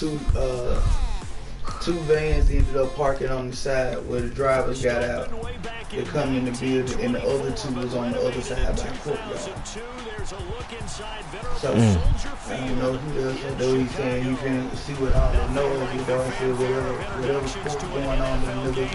two vans ended up parking on the side where the drivers got out. They come in the building, and the other two was on the other side by the courtyard. So I don't know who else, though he's saying he's finna see what all the noise is, though. I said whatever sports going on in the middle of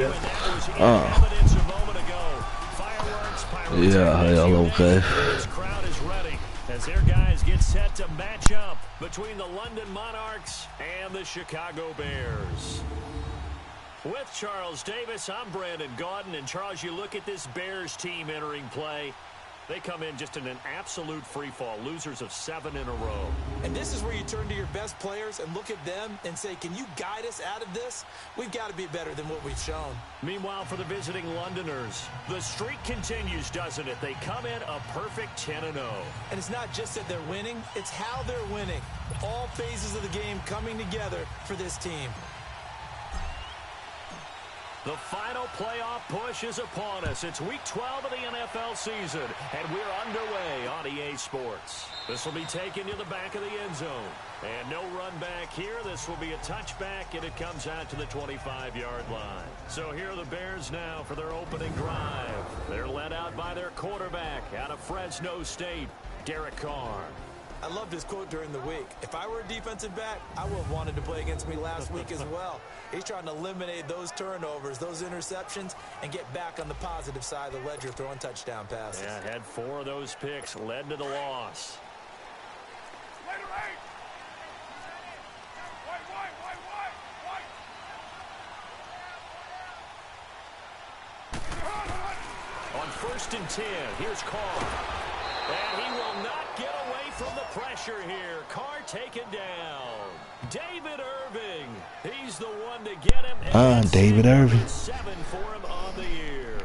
Yeah, okay. This crowd is ready as their guys get set to match up between the London Monarchs and the Chicago Bears. With Charles Davis, I'm Brandon Gaudin. And Charles, you look at this Bears team entering play. They come in just in an absolute free fall, losers of 7 in a row. And this is where you turn to your best players and look at them and say, can you guide us out of this? We've got to be better than what we've shown. Meanwhile, for the visiting Londoners, the streak continues, doesn't it? They come in a perfect 10-0. And it's not just that they're winning, it's how they're winning. All phases of the game coming together for this team. The final playoff push is upon us. It's week 12 of the NFL season, and we're underway on EA Sports. This will be taken to the back of the end zone. And no run back here. This will be a touchback, and it comes out to the 25-yard line. So here are the Bears now for their opening drive. They're led out by their quarterback out of Fresno State, Derek Carr. I loved his quote during the week. If I were a defensive back, I would have wanted to play against me last week as well. He's trying to eliminate those turnovers, those interceptions, and get back on the positive side of the ledger throwing touchdown passes. Yeah, had 4 of those picks, led to the loss. On 1st and 10, here's Carr. And he will not get away from the pressure here. Carr taken down. David Irving. He's the one to get him. David Irving. 7 for him on the year.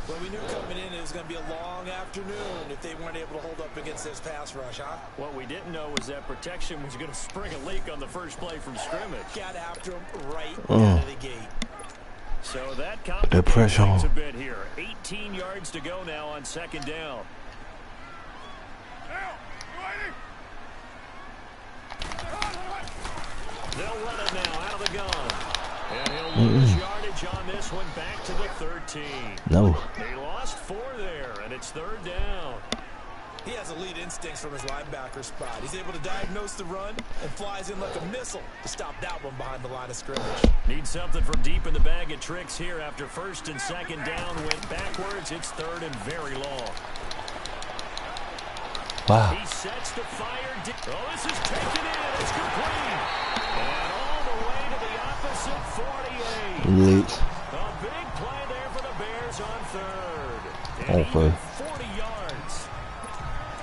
Well, we knew coming in it was going to be a long afternoon if they weren't able to hold up against this pass rush, huh? What we didn't know was that protection was going to spring a leak on the first play from scrimmage. Got after him right out of the gate. So that complicates things a bit here. 18 yards to go now on 2nd down. They'll run it now out of the gun. And he'll lose yardage on this one back to the 13. No. He lost 4 there, and it's 3rd down. He has elite instincts from his linebacker spot. He's able to diagnose the run and flies in like a missile to stop that one behind the line of scrimmage. Need something from deep in the bag of tricks here after 1st and 2nd down went backwards. It's 3rd and very long. Wow. He sets the fire. Oh, this is taken in. It's complete. And all the way to the opposite 48. Elite. A big play there for the Bears on 3rd. Okay. 40 yards.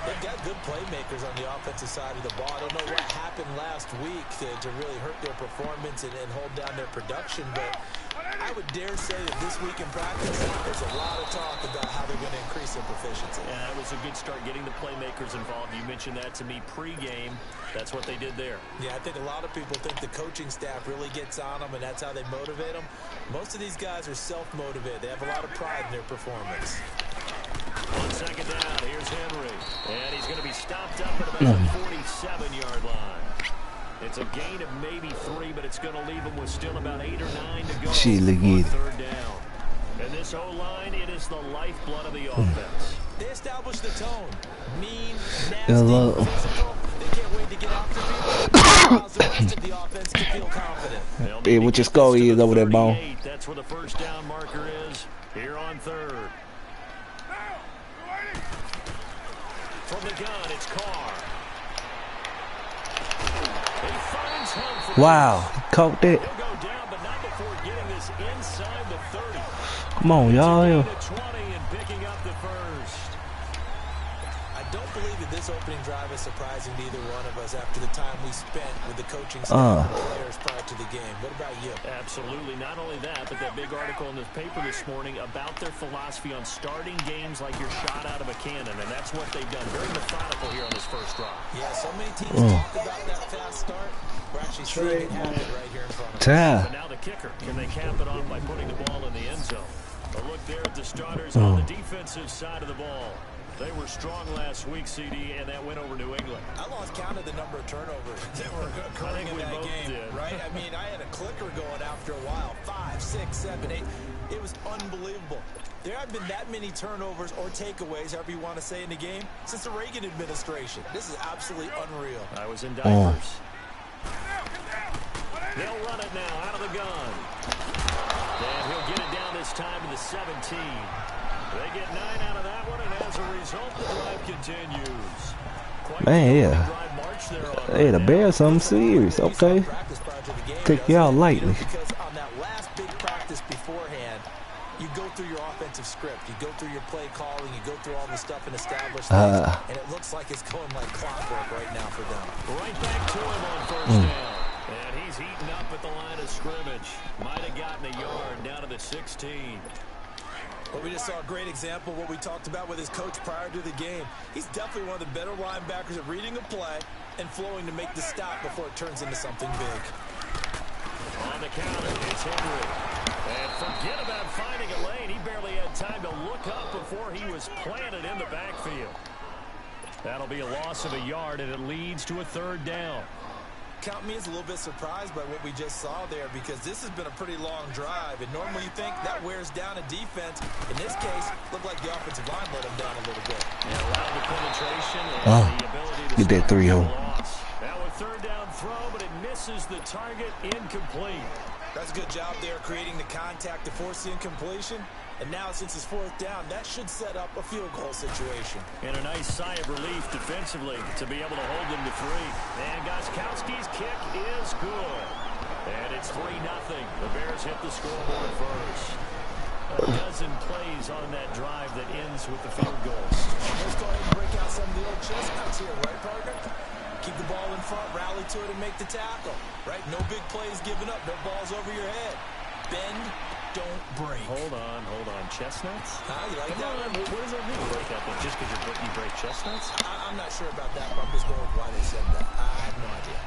They've got good playmakers on the offensive side of the ball. I don't know what happened last week to really hurt their performance and hold down their production, but I would dare say that this week in practice, there's a lot of talk about how they're going to increase their proficiency. Yeah, that was a good start getting the playmakers involved. You mentioned that to me pregame. That's what they did there. Yeah, I think a lot of people think the coaching staff really gets on them, and that's how they motivate them. Most of these guys are self-motivated. They have a lot of pride in their performance. On 2nd down, here's Henry. And he's going to be stopped up at about the 47-yard line. It's a gain of maybe 3, but it's going to leave him with still about 8 or 9 to go. She On legit. 3rd down. And this O-line, it is the lifeblood of the offense. They establish the tone. Mean, nasty, Hello. physical. They can't wait to get after people. Allows the rest of the offense to feel confident. Hey, what your score is over that ball? That's where the 1st down marker is here on 3rd. From the gun, it's Carr. He finds Humphrey. Wow, caught that. He'll go down, but not before getting this inside the 30. Come on, y'all. 20 and picking up the 1st. I don't believe that this opening drive is surprising to either one of us after the time we spent with the coaching staff and the players prior to the game. What about you? Absolutely. Not only that, but that big article in the paper this morning about their philosophy on starting games like you're shot out of a cannon, and that's what they've done. Very methodical here on this 1st drive. Yeah, so many teams talk about that fast start. We're actually seeing it happen right here in front of us. But now the kicker. Can they cap it off by putting the ball in the end zone? A look there at the starters on the defensive side of the ball. They were strong last week, CD, and that went over New England. I lost count of the number of turnovers that were occurring in that game. Did. Right? I mean, I had a clicker going after a while. 5, 6, 7, 8. It was unbelievable. There haven't been that many turnovers or takeaways, however you want to say, in the game since the Reagan administration. This is absolutely unreal. I was in diapers. They'll run it now out of the gun. And he'll get it down this time to the 17. They get 9 out of that one, and as a result, the drive continues. Man, yeah. Hey, the Bears something serious. Okay. Take y'all lightly. Because on that last big practice beforehand, you go through your offensive script, you go through your play calling, you go through all the stuff and establish things, and it looks like it's going like clockwork right now for them. Right back to him on first down. And he's heating up at the line of scrimmage. Might have gotten a yard down to the 16. Well, we just saw a great example of what we talked about with his coach prior to the game. He's definitely one of the better linebackers at reading a play and flowing to make the stop before it turns into something big. On the counter, it's Henry. And forget about finding a lane. He barely had time to look up before he was planted in the backfield. That'll be a loss of a yard, and it leads to a third down. Count me as a little bit surprised by what we just saw there, because this has been a pretty long drive, and normally you think that wears down a defense. In this case, looked like the offensive line let him down a little bit. Yeah, allowed the penetration and the ability to get that 3-0. Now a third down throw, but it misses the target, incomplete. That's a good job there, creating the contact to force the incompletion. And now, since it's fourth down, that should set up a field goal situation. And a nice sigh of relief defensively to be able to hold them to 3. And Gostkowski's kick is good. And it's 3-0. The Bears hit the scoreboard first. A dozen plays on that drive that ends with the field goal. Let's go ahead and break out some of the old chestnuts here, right, partner? Keep the ball in front, rally to it, and make the tackle. Right? No big plays given up, no balls over your head. Bend, don't break. Hold on. Chestnuts? You like that one? What does that mean, break out? Just because you break chestnuts? I'm not sure about that, but I'm just going with why they said that. I have no idea.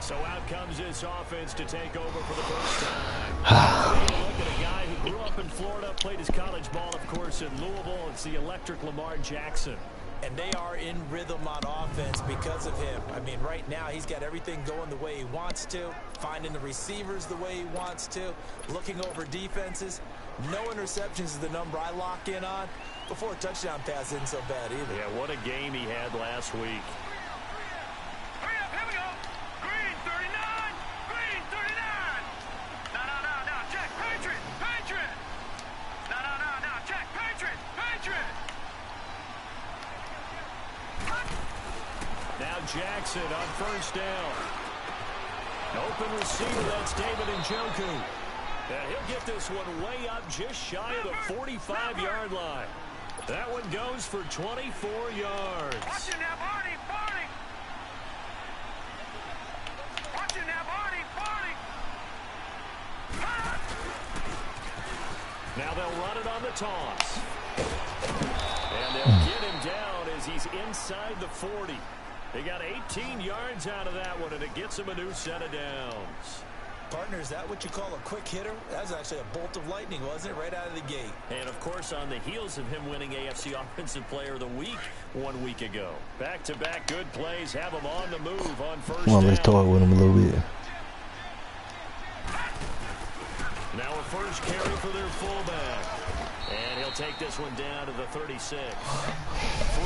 So out comes this offense to take over for the first time. Look at a guy who grew up in Florida, played his college ball, of course, in Louisville. It's the electric Lamar Jackson. And they are in rhythm on offense because of him. I mean, right now, he's got everything going the way he wants to, finding the receivers the way he wants to, looking over defenses. No interceptions is the number I lock in on. Before a touchdown pass isn't so bad either. Yeah, what a game he had last week. Hurry up, here we go. Green 39. Green 39. No, check. Patriot. No, check. Patriot. Now Jackson on first down. Open receiver, that's David Njoku. And he'll get this one way up just shy of the 45-yard line. That one goes for 24 yards. Watch it now, Barney. Watch it now, Barney. Now they'll run it on the toss. And they'll get him down as he's inside the 40. They got 18 yards out of that one, and it gets him a new set of downs. Partner, is that what you call a quick hitter? That was actually a bolt of lightning, wasn't it? Right out of the gate. And, of course, on the heels of him winning AFC Offensive Player of the Week 1 week ago. Back-to-back good plays have him on the move on first down. Let's talk with him a little bit. Now a first carry for their fullback. And he'll take this one down to the 36.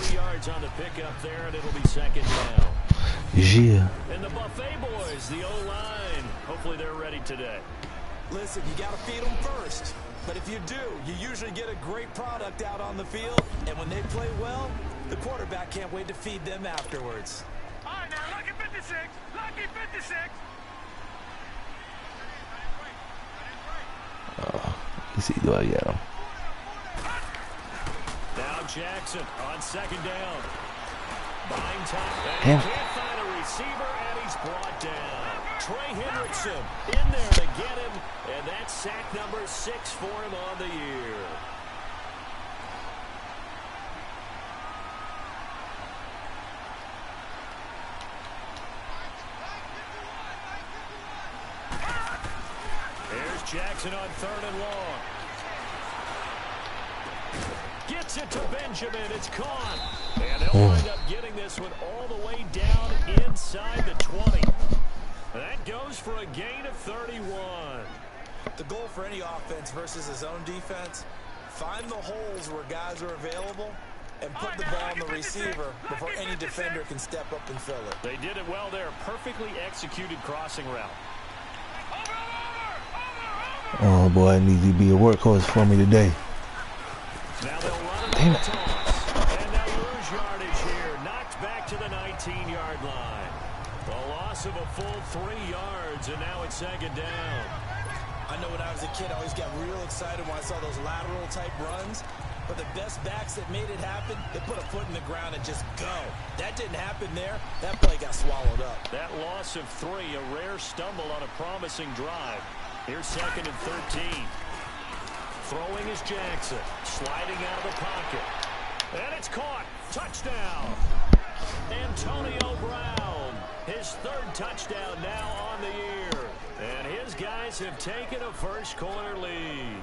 3 yards on the pickup there, and it'll be second down. Yeah. And the Buffet boys, the O-line, hopefully they're ready today. Listen, you got to feed them first. But if you do, you usually get a great product out on the field. And when they play well, the quarterback can't wait to feed them afterwards. All right, now, lucky 56. Lucky 56. Let's see, do I get him? Now Jackson on second down. Buying time. Damn. He can't find a receiver, and he's brought down. Trey Hendrickson in there to get him, and that's sack number 6 for him on the year. Here's Jackson on third and long. Gets it to Benjamin. It's caught. And they'll wind up getting this one all the way down inside the 20. goes for a gain of 31. The goal for any offense versus his own defense, find the holes where guys are available and put the ball on the receiver before any defender can step up and fill it. They did it well there. Perfectly executed crossing route. Oh, boy, it needs to be a workhorse for me today. Now they'll run it. Damn it. Toss. And they'll lose yardage here. Knocked back to the 19-yard line. A loss of a full 3 yards, and now it's second down. I know when I was a kid, I always got real excited when I saw those lateral-type runs. But the best backs that made it happen, they put a foot in the ground and just go. That didn't happen there. That play got swallowed up. That loss of 3, a rare stumble on a promising drive. Here's second and 13. Throwing is Jackson. Sliding out of the pocket. And it's caught. Touchdown. Antonio Brown. His 3rd touchdown now on the year. And his guys have taken a first quarter lead.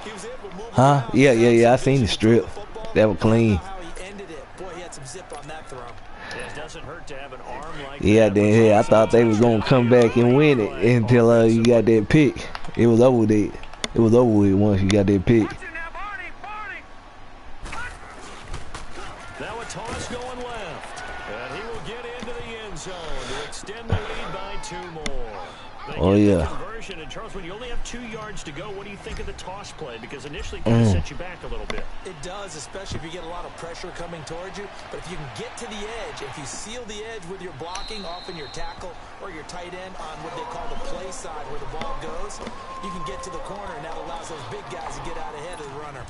He was able to move Huh? around. Yeah. I seen the strip. That was clean. How he ended it. Boy, he had some zip on that throw. It doesn't hurt to have an arm like Yeah, that. then I thought they was gonna come back and win it until you got that pick. It was over with. It was over with once you got that pick. Now a toss going left. And he will get into the end zone to extend the lead by 2 more. They Oh, get the yeah. conversion. And Charles, when you only have 2 yards to go, what do you think of the toss play? Because initially it kind of set you back a little bit. It does, especially if you get a lot of pressure coming towards you. But if you can get to the edge, if you seal the edge with your blocking, often your tackle or your tight end on what they call the play side where the ball goes, you can get to the corner, and that allows those big guys to get out ahead of the runner.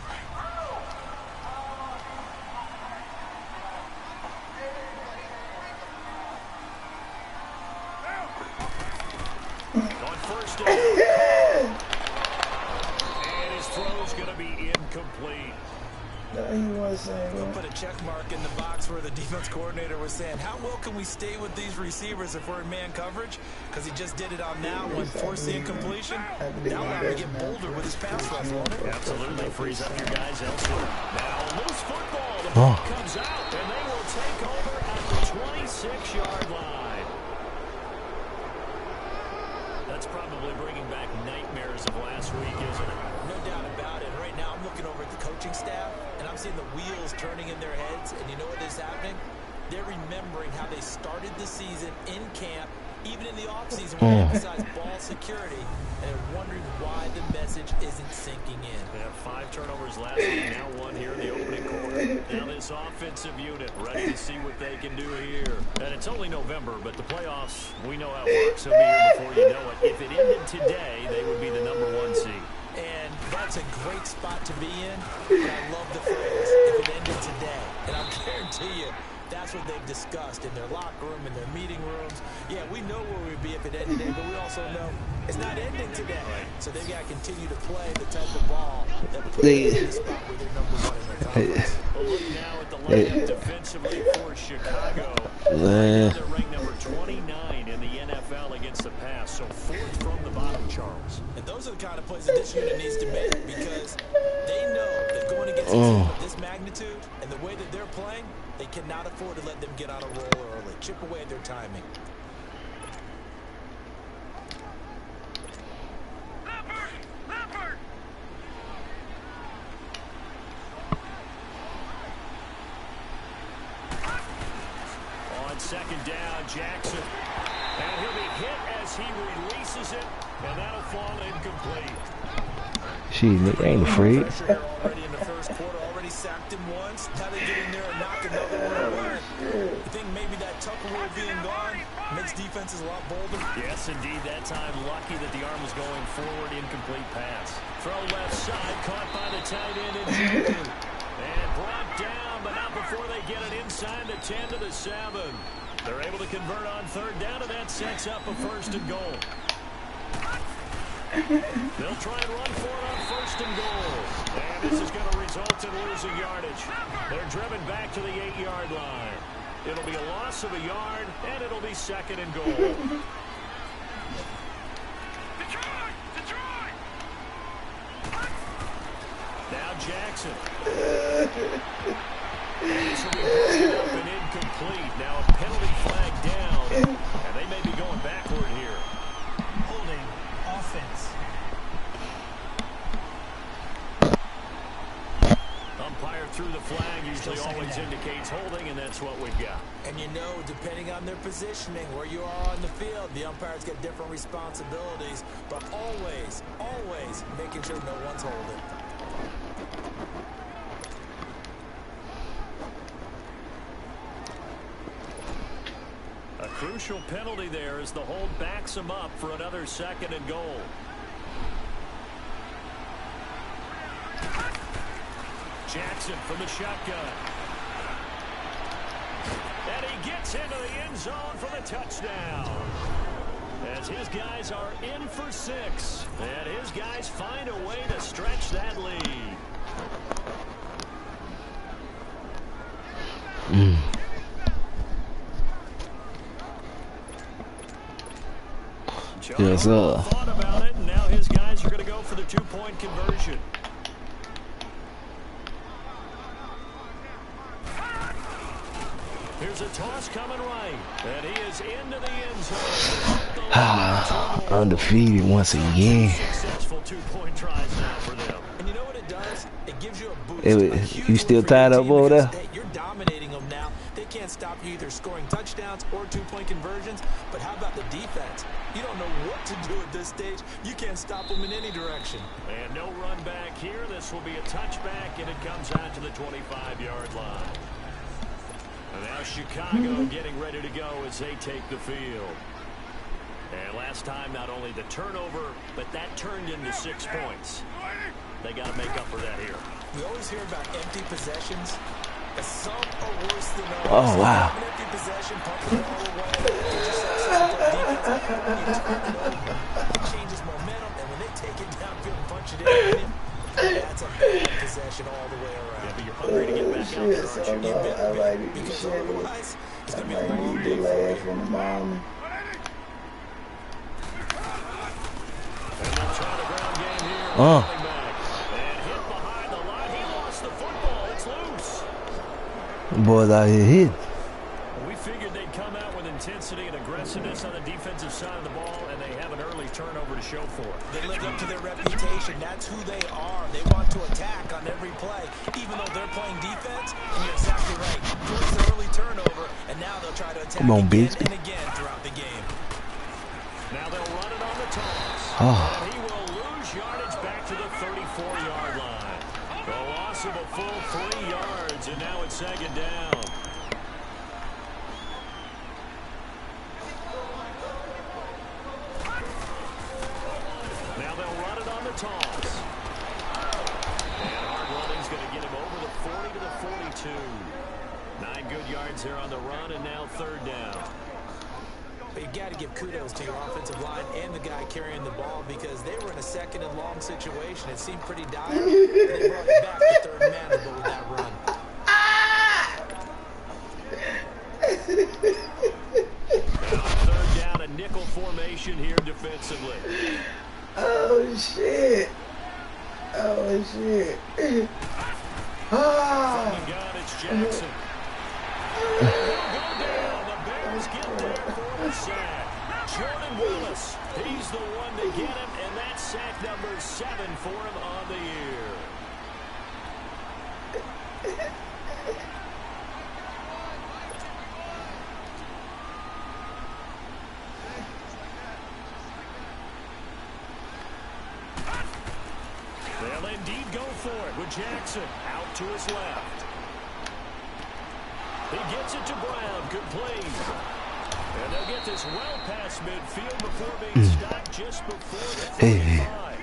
On first down. And his throw's going to be incomplete. We'll put a check mark in the box where the defense coordinator was saying, how well can we stay with these receivers if we're in man coverage? Because he just did it on that one, forced the incompletion. Now allow him to get bolder with his pass rush, won't it? Absolutely. Frees up your guys elsewhere. Now loose football. The ball comes out, and they will take over at the 26-yard line. That's probably bringing back nightmares of last week, isn't it? No doubt about it. Right now I'm looking over at the coaching staff, and I'm seeing the wheels turning in their heads, and you know what is happening? They're remembering how they started the season in camp, even in the offseason when they emphasized ball security, and they're wondering why the message isn't sinking in. They have 5 turnovers last week, now 1 here in the opening quarter. Now this offensive unit ready to see what they can do here. And it's only November, but the playoffs, we know how it works. They'll be here before you know it. If it ended today, they would be the number 1 seed. And that's a great spot to be in, but I love the phrase, if it ended today. And I'll guarantee you, that's what they've discussed in their locker room, in their meeting rooms. Yeah, we know where we'd be if it ended today, but we also know it's not ending today. So they've got to continue to play the type of ball that puts them in the spot where they're number 1 in their conference. We'll look now at the lineup defensively for Chicago. They're ranked number 29 in the NFL against the pass, so 4th from the bottom, Charles. And those are the kind of plays that this unit needs to make, because they know that going against a team of this magnitude and the way that they're playing, they cannot afford to let them get on a roll early. Chip away at their timing. Leopard! On second down, Jackson. And he'll be hit as he releases it, and that'll fall incomplete. Shit, they ain't afraid. Pressure here already in the first quarter. Already sacked him once. Now they get in there and knock another one away. You think maybe that Tucker rule being gone makes defenses a lot bolder? Yes, indeed. That time, lucky that the arm was going forward. Incomplete pass. Throw left side, caught by the tight end and Jackson. And brought down, but not before they get it inside the 10 to the 7. They're able to convert on third down, and that sets up a 1st and goal. They'll try and run for it on 1st and goal. And this is going to result in losing yardage. They're driven back to the 8-yard line. It'll be a loss of a yard, and it'll be 2nd and goal. Detroit! Now Jackson. And this will be broken up and incomplete. Now a penalty flag down, and they may be going backward here. through the flag usually always indicates holding, and that's what we've got. And you know, depending on their positioning, where you are on the field, the umpires get different responsibilities, but always, always making sure no one's holding. A crucial penalty there as the hold backs him up for another 2nd and goal. Jackson from the shotgun. And he gets into the end zone for the touchdown. As his guys are in for 6. And his guys find a way to stretch that lead. Yes, sir. Thought about it, and now his guys are going to go for the 2-point conversion. Here's a toss coming right, and he is into the end zone. Undefeated once again. Successful 2-point tries now for them. And you know what it does? It gives you a boost. You still tied up over there? Hey, you're dominating them now. They can't stop you either scoring touchdowns or 2-point conversions. But how about the defense? You don't know what to do at this stage. You can't stop them in any direction. And no run back here. This will be a touchback, and it comes out to the 25-yard line. And now Chicago getting ready to go as they take the field. And last time, not only the turnover, but that turned into 6 points. They got to make up for that here. We always hear about empty possessions. Some are worse than others. Oh, wow. An empty possession, pump the ball away. You just have some defense. When you turn it over, it changes momentum. And when they take it downfield and punch it in, that's a bad possession all the way around. Yeah, but you're hungry to get back out there, aren't you? I like it. Because otherwise, it's going to be a I long like day the for you. last from the moment. And they'll try the ground game here. Oh. Running back. And hit behind the line. He lost the football. It's loose. Boys out here hit. We figured they'd come out with intensity and aggressiveness on the defensive side of the ball, and they have an early turnover to show for it. They lived up to their reputation. That's who they are. They want to attack on every play, even though they're playing defense. And you're exactly right. Force an early turnover, and now they'll try to attack Come on, again Bigsby. and again throughout the game. Now they'll run it on the toss. Oh. And he will lose yardage back to the 34-yard line. The loss of a full 3 yards, and now it's 2nd down. Now they'll run it on the toss. And hard running's going to get him over the 40 to the 42. 9 good yards there on the run, and now 3rd down. But you got to give kudos to your offensive line and the guy carrying the ball because they were in a 2nd and long situation. It seemed pretty dire. And they brought it back to 3rd man to go with that run. Now 3rd down, a nickel formation here defensively. Oh shit! Oh shit! From Ah! the gun, it's Jackson. They'll go down. The Bears get there for the sack. Jordan Willis, he's the one to get him, and that's sack number 7 for him on the year. They'll indeed go for it with Jackson out to his left. He gets it to Brown, complete. And they'll get this well past midfield before being stopped just before the 45.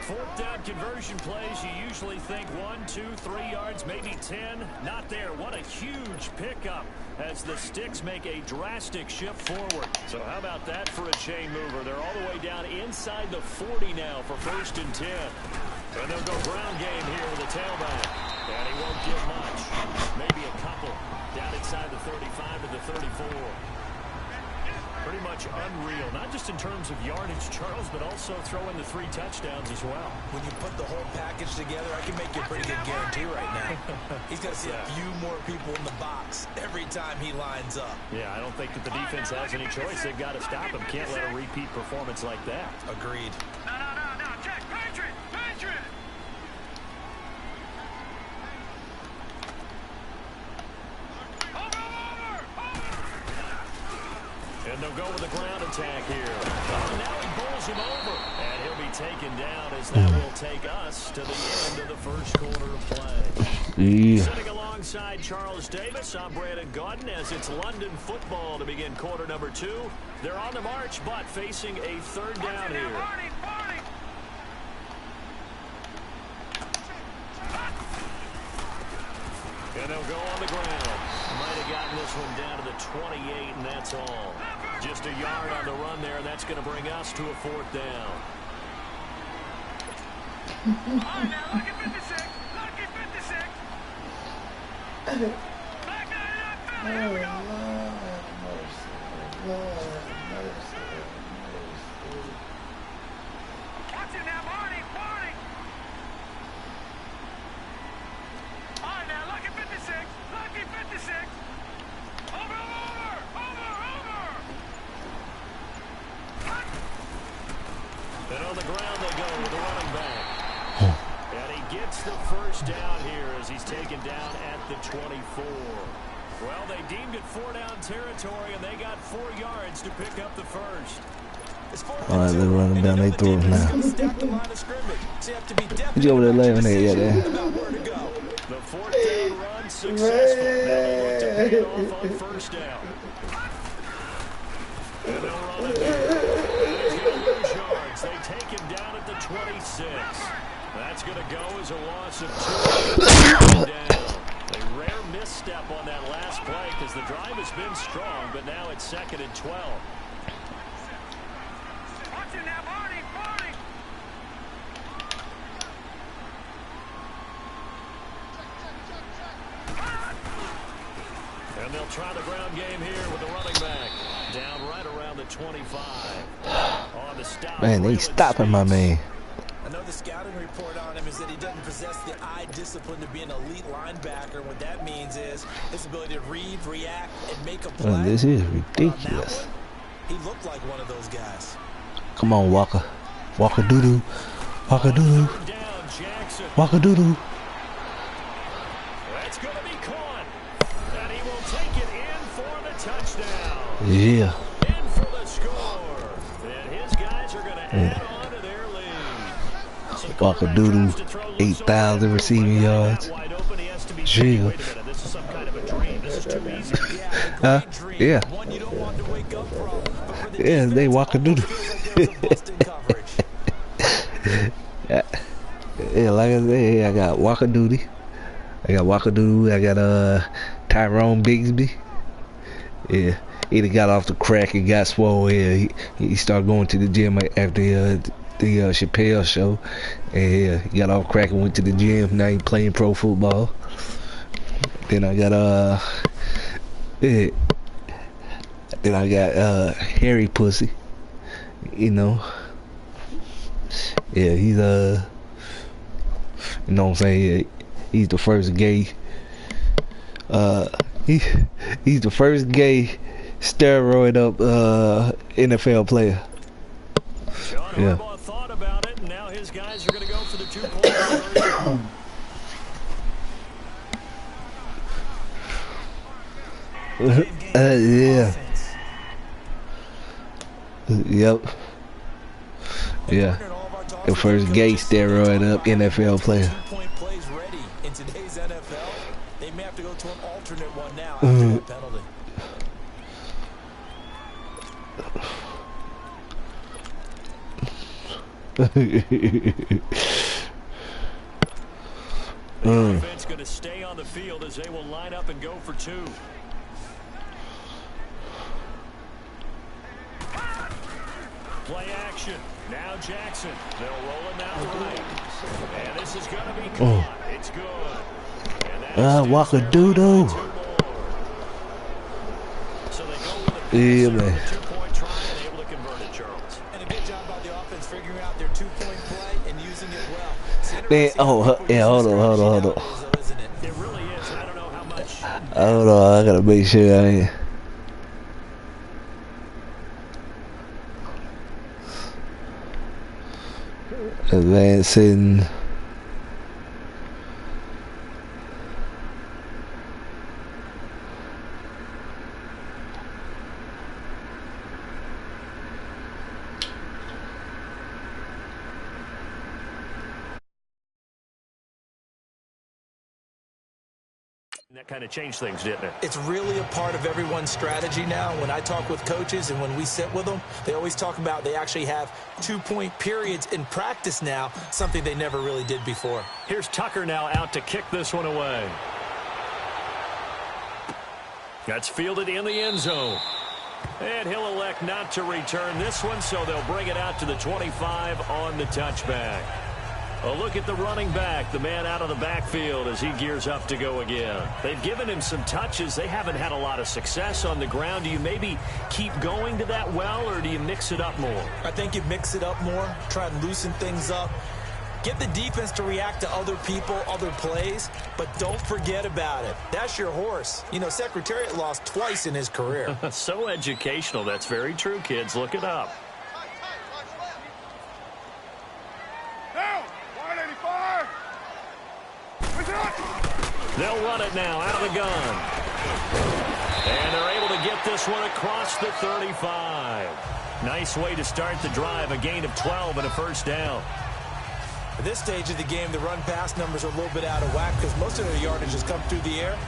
4th down conversion plays, you usually think 1, 2, 3 yards, maybe 10. Not there. What a huge pickup as the Sticks make a drastic shift forward. So how about that for a chain mover? They're all the way down inside the 40 now for 1st and 10. And they'll go ground game here with the tailback. And he won't get much. Maybe a couple down inside the 35 to the 34. Pretty much unreal, not just in terms of yardage, Charles, but also throw in the 3 touchdowns as well. When you put the whole package together, I can make you a pretty good guarantee right now. He's going to see a few more people in the box every time he lines up. Yeah, I don't think that the defense has any choice. They've got to stop him. Can't let a repeat performance like that. Agreed. No, check, Patriot! And they'll go with a ground attack here. Oh, now he bowls him over. And he'll be taken down as that will take us to the end of the first quarter of play. Yeah. Sitting alongside Charles Davis, I'm Brandon Gaudin as it's London football to begin quarter number 2. They're on the march, but facing a third down here. And they'll go on the ground. Might have gotten this one down to the 28, and that's all. Just a yard on the run there, and that's going to bring us to a fourth down. All right, now, lucky 56. Lucky 56. Back on it, here we go. Watch it now, Marty, Marty. All right, now, lucky 56. Lucky 56. Over. And on the ground they go with the running back. And he gets the first down here as he's taken down at the 24. Well, they deemed it 4-down territory, and they got 4 yards to pick up the first. All right, they're running down. They throw it now. He's over there laying there, yeah, there. The fourth down run successful. Now they look to pay it off on first down. And they'll run it here. And he's going to lose yards. They take him down at the 26. That's going to go as a loss of 2. Down. A rare misstep on that last play because the drive has been strong, but now it's 2nd and 12. Watch it now, Marty, Marty. And they'll try the ground game here with the running back. Down right around the 25. On the stop. Man, they stopping my man. I know the scouting report on him is that he doesn't possess the eye discipline to be an elite linebacker. What that means is his ability to read, react, and make a play. Man, this is On ridiculous. that one, he looked like one of those guys. Come on, Walker. Walker doo-doo. Walker doo-doo. Down, Jackson. Walker doo-doo. That's going to be caught. And he will take it in for the touchdown. Yeah. In for the score. And his guys are going to add on to their lead. So the Walker quarterback doo-doo. tries to throw loose 8,000 over receiving there. yards. Wide open, he has to be Chill. Wait a minute, this is some kind of a dream. This is too easy. Huh? Yeah. One you don't want to wake up from. But for the Yeah, they defense, Walker doo-doo. feels like there was a bust in coverage. Yeah, like I said, I got Walker Duty. I got Tyrone Bigsby. Yeah, he done got off the crack and got swole. Yeah, he started going to the gym after the Chappelle show, and yeah, he got off crack and went to the gym. Now he playing pro football. Then I got Harry Pussy. You know. Yeah, he's you know what I'm saying? He's the first gay. He's the first gay steroid up NFL player. John Yeah. Harbaugh thought about it, and now his guys are going to go for the 2-point conversion. Yeah. Yep. Yeah. The first gay steroid up NFL player. 2-point plays ready in today's NFL. They may have to go to an alternate one now after that penalty. The offense going to stay on the field as they will line up and go for 2. Play action. Now Jackson. They'll roll it now right. And this is going to be caught. It's good. And that Walker extends their doo-doo. lead by 2 more. So they go with a Yeah, pass there man. with a 2-point try and able to convert it, Charles. And a good job by the offense figuring out their 2-point play and using it well. Man, hold on. Isn't it? It really is. I don't know how much. Hold on, I gotta make sure I ain't. Advancing. That kind of changed things, didn't it? It's really a part of everyone's strategy now. When I talk with coaches and when we sit with them, they always talk about they actually have 2-point periods in practice now, something they never really did before. Here's Tucker now out to kick this one away. That's fielded in the end zone. And he'll elect not to return this one, so they'll bring it out to the 25 on the touchback. A look at the running back, the man out of the backfield as he gears up to go again. They've given him some touches. They haven't had a lot of success on the ground. Do you maybe keep going to that well, or do you mix it up more? I think you mix it up more, try and loosen things up. Get the defense to react to other people, other plays, but don't forget about it. That's your horse. You know, Secretariat lost twice in his career. So educational. That's very true, kids. Look it up. They'll run it now out of the gun. And they're able to get this one across the 35. Nice way to start the drive, a gain of 12 and a first down. At this stage of the game, the run-pass numbers are a little bit out of whack because most of their yardage has come through the air.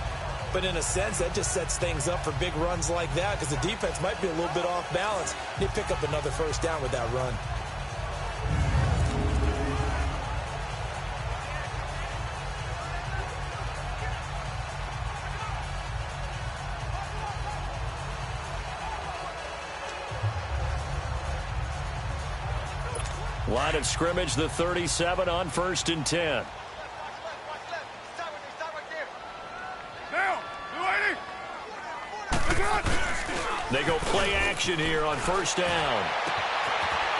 But in a sense, that just sets things up for big runs like that because the defense might be a little bit off balance. They pick up another first down with that run. Line of scrimmage, the 37 on 1st and 10. They go play action here on 1st down.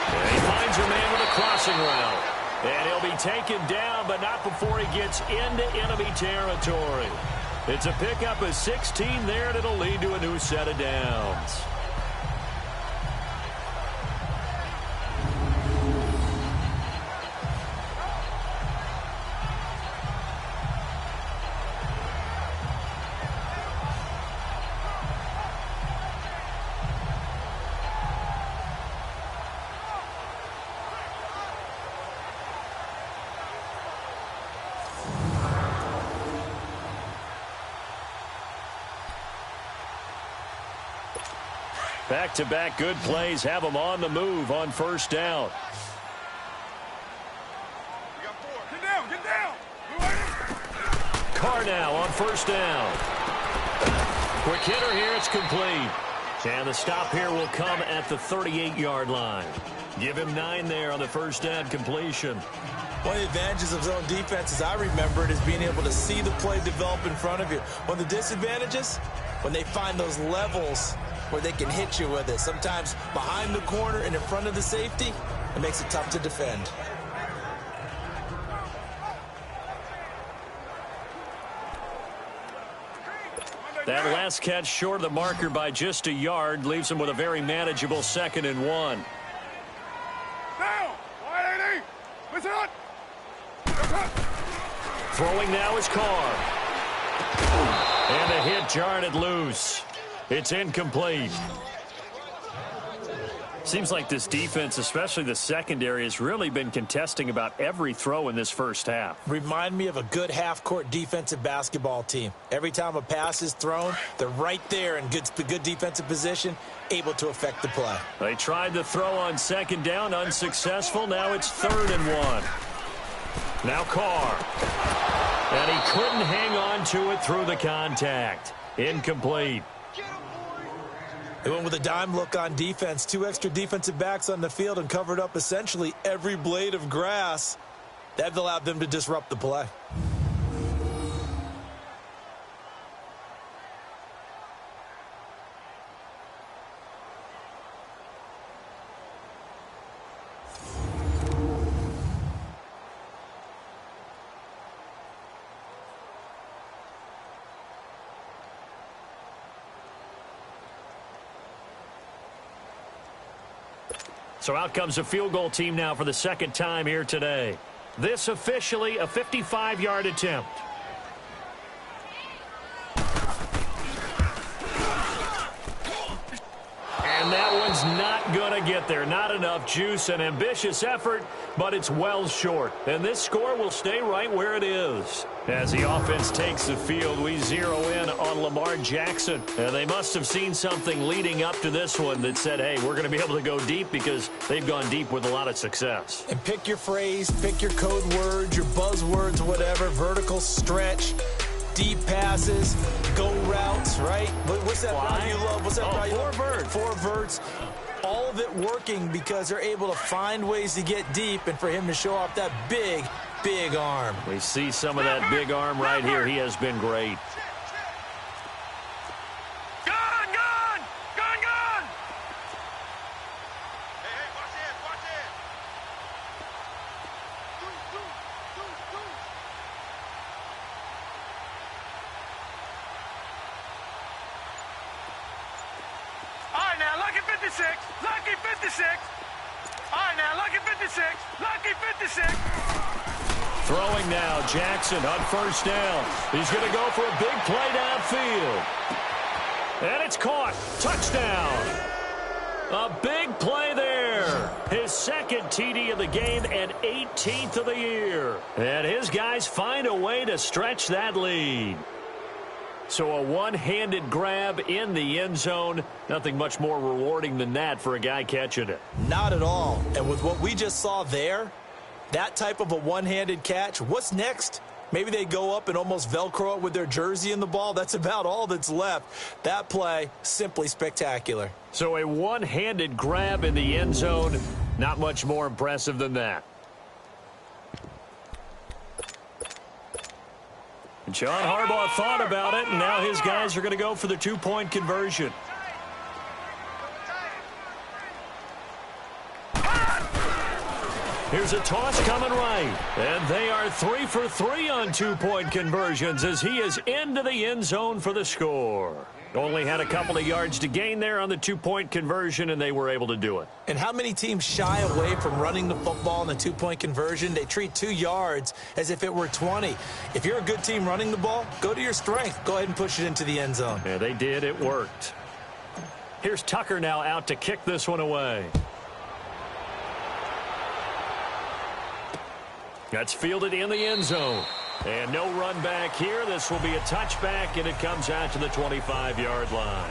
And he finds a man with a crossing route. And he'll be taken down, but not before he gets into enemy territory. It's a pickup of 16 there, and it'll lead to a new set of downs. Back-to-back good plays have them on the move on 1st down. Get down. Carr now on 1st down. Quick hitter here, it's complete. And the stop here will come at the 38-yard line. Give him 9 there on the 1st down completion. One of the advantages of zone defense, as I remember it, is being able to see the play develop in front of you. One of the disadvantages, when they find those levels where they can hit you with it. Sometimes behind the corner and in front of the safety, it makes it tough to defend. That last catch short of the marker by just a yard leaves him with a very manageable 2nd and 1. Now, 180. Listen up. Throwing now is Carr. And a hit jarred it loose. It's incomplete. Seems like this defense, especially the secondary, has really been contesting about every throw in this first half. Remind me of a good half-court defensive basketball team. Every time a pass is thrown, they're right there in good defensive position, able to affect the play. They tried the throw on 2nd down, unsuccessful. Now it's 3rd and 1. Now Carr. And he couldn't hang on to it through the contact. Incomplete. They went with a dime look on defense. 2 extra defensive backs on the field and covered up essentially every blade of grass. That allowed them to disrupt the play. So out comes a field goal team now for the 2nd time here today. This officially a 55-yard attempt. And that one's not going to get there. Not enough juice. An ambitious effort, but it's well short. And this score will stay right where it is. As the offense takes the field, we zero in on Lamar Jackson. And they must have seen something leading up to this one that said, hey, we're going to be able to go deep, because they've gone deep with a lot of success. And pick your phrase, pick your code words, your buzzwords, whatever. Vertical stretch, deep passes, go routes, right? What's that route you love? What's that route you love? Four verts. All of it working because they're able to find ways to get deep, and for him to show off that big, big arm. We see some of that big arm right here. He has been great. Gone, gone! Gone, gone! Hey, watch it, watch it! All right, now, lucky 56, lucky 56. All right, now, lucky 56, lucky 56. Throwing now, Jackson on first down. He's going to go for a big play downfield. And it's caught. Touchdown. A big play there. His second TD of the game and 18th of the year. And his guys find a way to stretch that lead. So a one-handed grab in the end zone. Nothing much more rewarding than that for a guy catching it. Not at all. And with what we just saw there, that type of a one-handed catch, what's next? Maybe they go up and almost Velcro it with their jersey in the ball. That's about all that's left. That play, simply spectacular. So a one-handed grab in the end zone. Not much more impressive than that. And John Harbaugh thought about it, and now his guys are going to go for the two-point conversion. Here's a toss coming right. And they are 3 for 3 on two-point conversions as he is into the end zone for the score. Only had a couple of yards to gain there on the two-point conversion, and they were able to do it. And how many teams shy away from running the football in the two-point conversion? They treat 2 yards as if it were 20. If you're a good team running the ball, go to your strength. Go ahead and push it into the end zone. Yeah, they did. It worked. Here's Tucker now out to kick this one away. That's fielded in the end zone. And no run back here. This will be a touchback, and it comes out to the 25-yard line.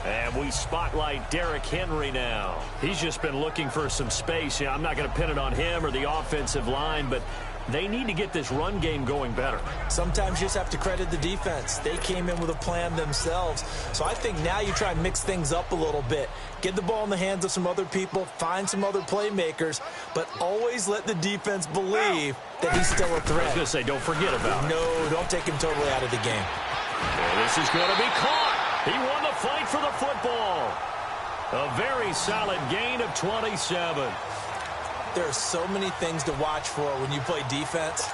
And we spotlight Derrick Henry now. He's just been looking for some space. Yeah, I'm not going to pin it on him or the offensive line, but they need to get this run game going better. Sometimes you just have to credit the defense. They came in with a plan themselves. So I think now you try and mix things up a little bit. Get the ball in the hands of some other people, find some other playmakers, but always let the defense believe that he's still a threat. I was going to say, don't forget about it. No, don't take him totally out of the game. And this is going to be caught. He won the fight for the football. A very solid gain of 27. There are so many things to watch for when you play defense.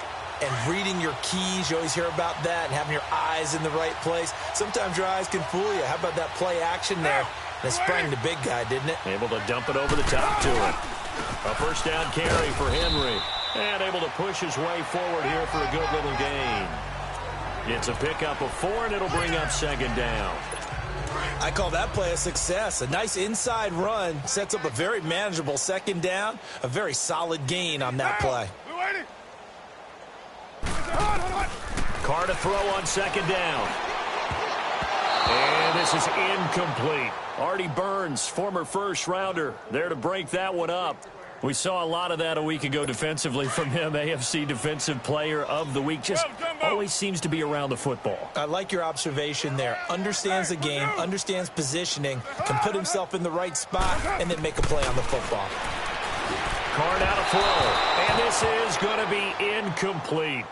And reading your keys, you always hear about that, and having your eyes in the right place. Sometimes your eyes can fool you. How about that play action there? That sprang the big guy, didn't it? Able to dump it over the top to him. A first down carry for Henry. And able to push his way forward here for a good little gain. It's a pickup of 4, and it'll bring up second down. I call that play a success. A nice inside run sets up a very manageable second down. A very solid gain on that play. Carr to throw on second down. And this is incomplete. Artie Burns, former first-rounder, there to break that one up. We saw a lot of that a week ago defensively from him. AFC Defensive Player of the Week. Just always seems to be around the football. I like your observation there. Understands the game, understands positioning, can put himself in the right spot, and then make a play on the football. Carr now to throw. And this is going to be incomplete.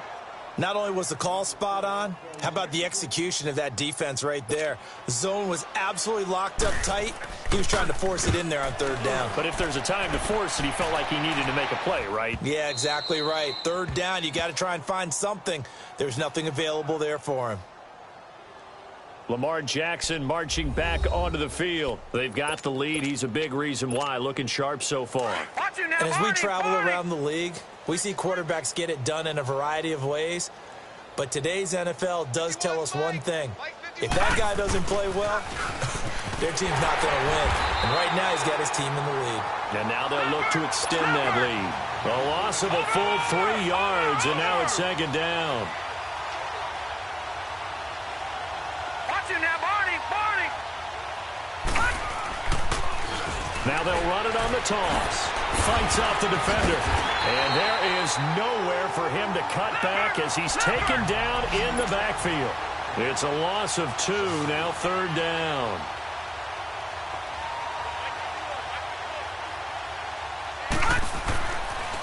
Not only was the call spot on, how about the execution of that defense right there? The zone was absolutely locked up tight. He was trying to force it in there on third down. But if there's a time to force it, he felt like he needed to make a play, right? Yeah, exactly right. Third down, you got to try and find something. There's nothing available there for him. Lamar Jackson marching back onto the field. They've got the lead. He's a big reason why. Looking sharp so far. And as we travel around the league, we see quarterbacks get it done in a variety of ways. But today's NFL does tell us one thing. If that guy doesn't play well, their team's not going to win. And right now, he's got his team in the lead. And now they'll look to extend that lead. A loss of a full 3 yards, and now it's second down. Watch it now, Barney. Barney. Now they'll run it on the toss. Fights off the defender. And there is nowhere for him to cut back as he's taken down in the backfield. It's a loss of 2, now third down.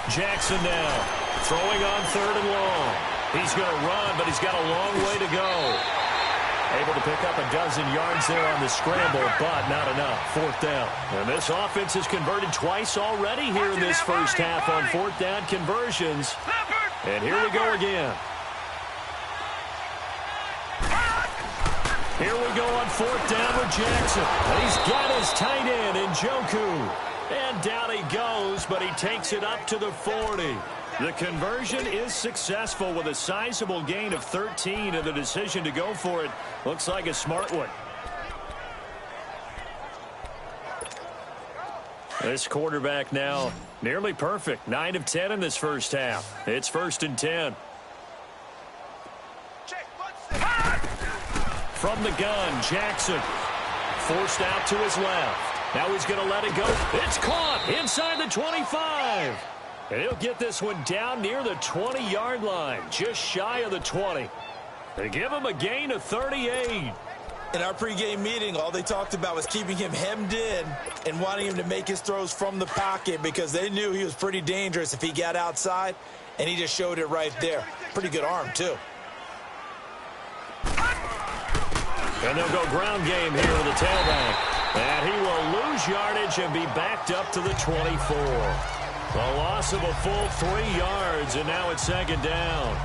Jackson now, throwing on third and long. He's going to run, but he's got a long way to go. Able to pick up a dozen yards there on the scramble, but not enough. Fourth down. And this offense has converted twice already here in this first half on fourth down conversions. And here we go again. Here we go on fourth down with Jackson. And he's got his tight end in Njoku. And down he goes, but he takes it up to the 40. The conversion is successful with a sizable gain of 13, and the decision to go for it looks like a smart one. This quarterback now nearly perfect. 9 of 10 in this first half. It's first and 10. From the gun, Jackson forced out to his left. Now he's going to let it go. It's caught inside the 25. And he'll get this one down near the 20-yard line, just shy of the 20. They give him a gain of 38. In our pregame meeting, all they talked about was keeping him hemmed in and wanting him to make his throws from the pocket because they knew he was pretty dangerous if he got outside, and he just showed it right there. Pretty good arm, too. And they'll go ground game here with the tailback. And he will lose yardage and be backed up to the 24. A loss of a full 3 yards, and now it's second down.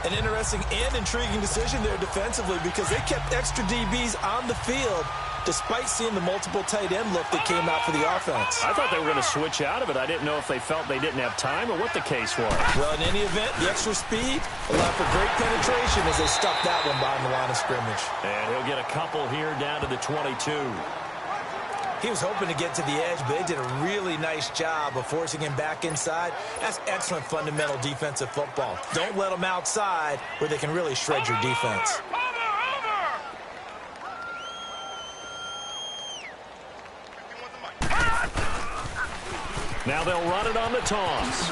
An interesting and intriguing decision there defensively because they kept extra DBs on the field despite seeing the multiple tight end look that came out for the offense. I thought they were going to switch out of it. I didn't know if they felt they didn't have time or what the case was. Well, in any event, the extra speed allowed for great penetration as they stuck that one behind the line of scrimmage. And he'll get a couple here down to the 22. He was hoping to get to the edge, but they did a really nice job of forcing him back inside. That's excellent fundamental defensive football. Don't let them outside where they can really shred your defense. Now they'll run it on the toss.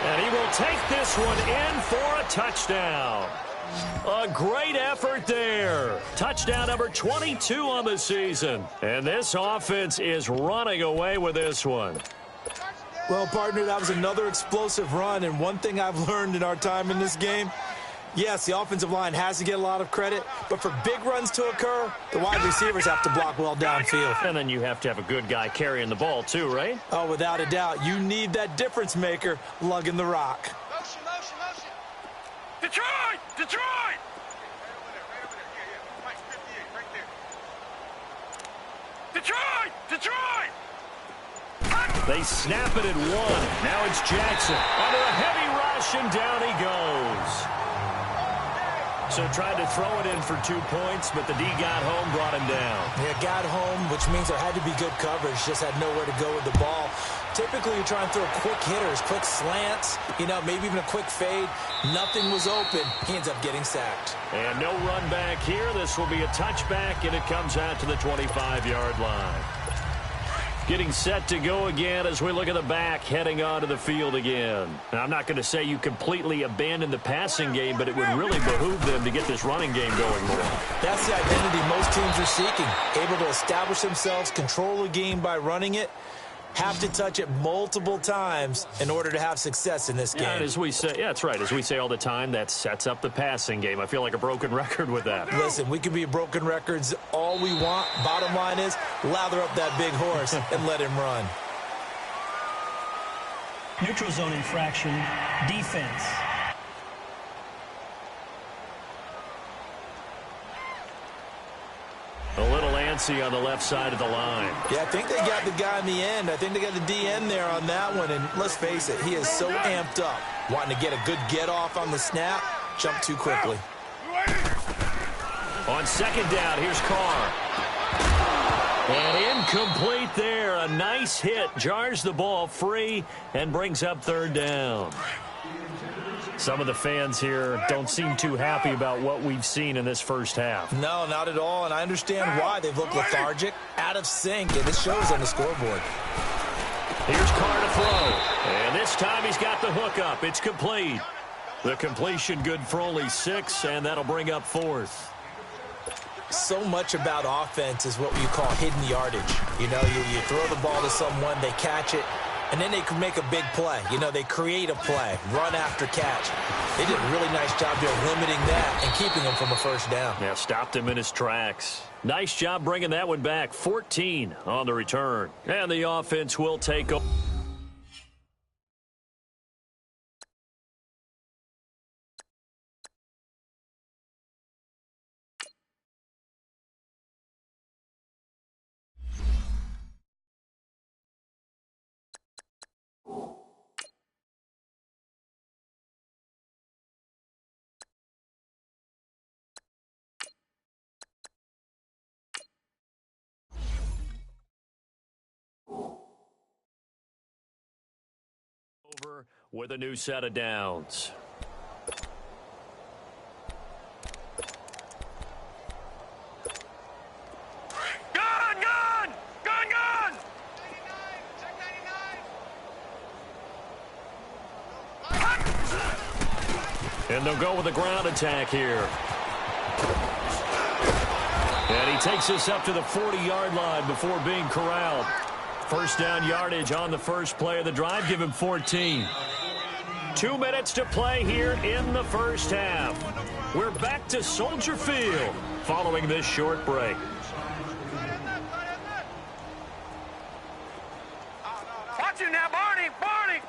And he will take this one in for a touchdown. A great effort there. Touchdown number 22 on the season. And this offense is running away with this one. Well, partner, that was another explosive run. And one thing I've learned in our time in this game, yes, the offensive line has to get a lot of credit, but for big runs to occur, the wide receivers have to block well downfield. And then you have to have a good guy carrying the ball too, right? Oh, without a doubt. You need that difference maker lugging the rock. Motion, motion, motion. Detroit! Detroit! Detroit! Detroit! They snap it at one. Now it's Jackson under a heavy rush, and down he goes. So tried to throw it in for 2 points, but the D got home, brought him down. Yeah, got home, which means there had to be good coverage. Just had nowhere to go with the ball. Typically, you're trying to throw quick hitters, quick slants, maybe even a quick fade. Nothing was open. He ends up getting sacked. And no run back here. This will be a touchback, and it comes out to the 25-yard line. Getting set to go again as we look at the back, heading onto the field again. Now, I'm not going to say you completely abandon the passing game, but it would really behoove them to get this running game going more. That's the identity most teams are seeking. Able to establish themselves, control the game by running it. Have to touch it multiple times in order to have success in this game. And as we say, yeah, that's right. As we say all the time, that sets up the passing game. I feel like a broken record with that. Listen, we can be broken records all we want. Bottom line is, lather up that big horse and let him run. Neutral zone infraction, defense. A little antsy on the left side of the line. Yeah, I think they got the guy in the end. I think they got the DN there on that one. And let's face it, he is so amped up. Wanting to get a good get off on the snap, jump too quickly. On second down, here's Carr. And incomplete there. A nice hit. Jars the ball free and brings up third down. Some of the fans here don't seem too happy about what we've seen in this first half. No, not at all, and I understand why. They've looked lethargic, out of sync, and it shows on the scoreboard. Here's Carr to throw. And this time he's got the hook up. It's complete. The completion good for only 6, and that'll bring up fourth. So much about offense is what you call hidden yardage. You know, you throw the ball to someone, they catch it, and then they can make a big play. You know, they create a play, run after catch. They did a really nice job there limiting that and keeping him from a first down. Yeah, stopped him in his tracks. Nice job bringing that one back. 14 on the return. And the offense will take over. Over with a new set of downs. Gun, gun! Gun, gun! And they'll go with a ground attack here. And he takes us up to the 40-yard line before being corralled. First down yardage on the first play of the drive. Give him 14. 2 minutes to play here in the first half. We're back to Soldier Field following this short break. Watch him now, Barney! Barney!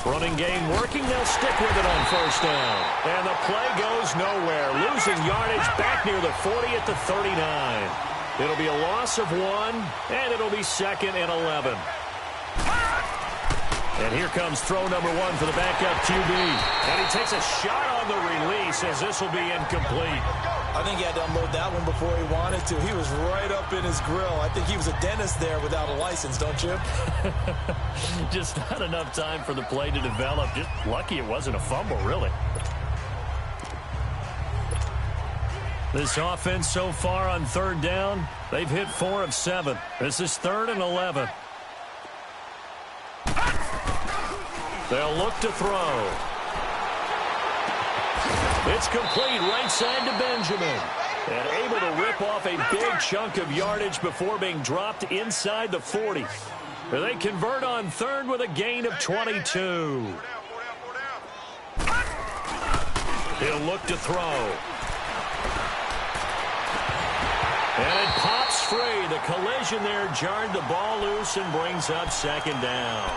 Running game working. They'll stick with it on first down. And the play goes nowhere. Losing yardage back near the 40 at the 39. It'll be a loss of 1, and it'll be 2nd and 11. And here comes throw number 1 for the backup QB. And he takes a shot on the release as this will be incomplete. I think he had to unload that one before he wanted to. He was right up in his grill. I think he was a dentist there without a license, don't you? Just not enough time for the play to develop. Just lucky it wasn't a fumble, really. This offense so far on third down, they've hit 4 of 7. This is 3rd and 11. They'll look to throw. It's complete right side to Benjamin. And able to rip off a big chunk of yardage before being dropped inside the 40. They convert on 3rd with a gain of 22. He'll look to throw. And it pops free. The collision there jarred the ball loose and brings up 2nd down.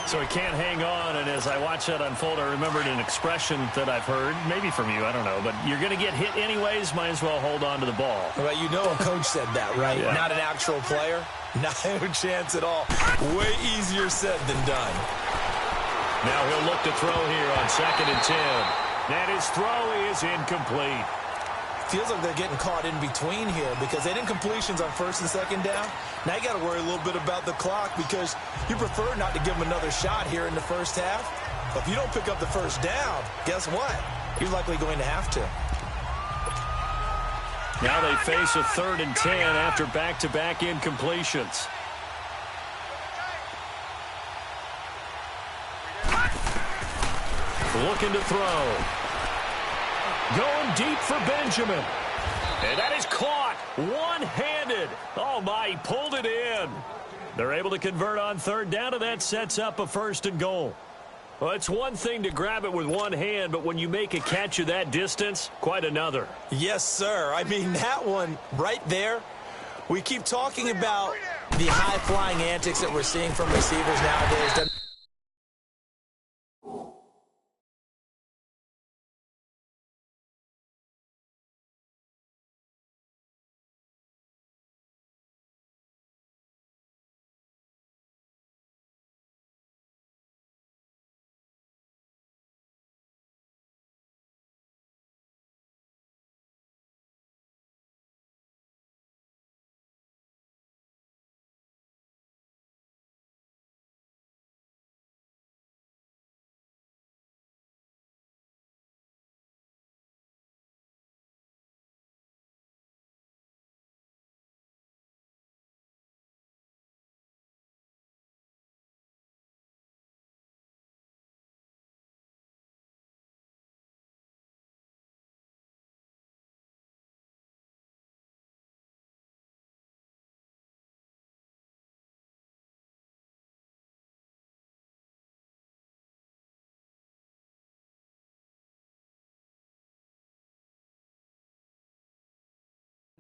So he can't hang on, and as I watch that unfold, I remembered an expression that I've heard, maybe from you, I don't know, but you're going to get hit anyways, might as well hold on to the ball. Well, you know a coach said that, right? Yeah. Not an actual player. Not a chance at all. Way easier said than done. Now he'll look to throw here on 2nd and 10. And his throw is incomplete. Feels like they're getting caught in between here because they didn't completions on 1st and 2nd down. Now you got to worry a little bit about the clock because you prefer not to give them another shot here in the first half. But if you don't pick up the first down, guess what? You're likely going to have to. Now they face a 3rd and 10 after back-to-back incompletions. Looking to throw. Going deep for Benjamin. And that is caught one-handed. Oh, my, he pulled it in. They're able to convert on 3rd down, and that sets up a 1st and goal. Well, it's one thing to grab it with one hand, but when you make a catch of that distance, quite another. Yes, sir. I mean, that one right there, we keep talking about the high-flying antics that we're seeing from receivers nowadays.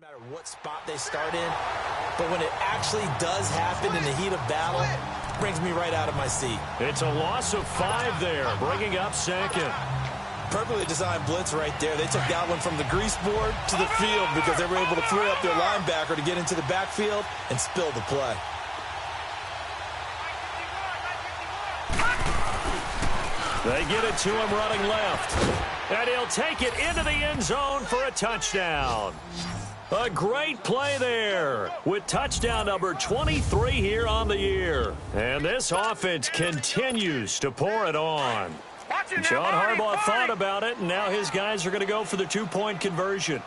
matter what spot they start in, but when it actually does happen in the heat of battle, it brings me right out of my seat. It's a loss of 5 there, bringing up second. Perfectly designed blitz right there. They took that one from the grease board to the field because they were able to throw up their linebacker to get into the backfield and spill the play. They get it to him running left. And he'll take it into the end zone for a touchdown. A great play there with touchdown number 23 here on the year. And this offense continues to pour it on. John Harbaugh thought about it, and now his guys are going to go for the 2-point conversion.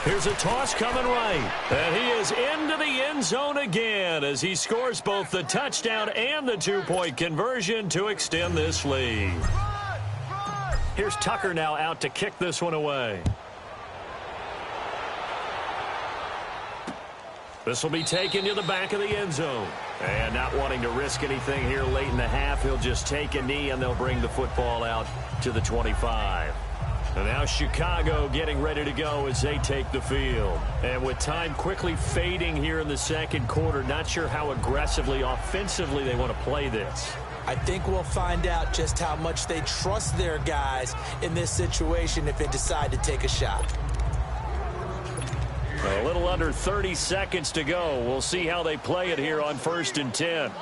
Here's a toss coming right. And he is into the end zone again as he scores both the touchdown and the 2-point conversion to extend this lead. Here's Tucker now out to kick this one away. This will be taken to the back of the end zone. And not wanting to risk anything here late in the half, he'll just take a knee and they'll bring the football out to the 25. And now Chicago getting ready to go as they take the field. And with time quickly fading here in the second quarter, not sure how aggressively, offensively they want to play this. I think we'll find out just how much they trust their guys in this situation if they decide to take a shot. A little under 30 seconds to go. We'll see how they play it here on 1st and 10.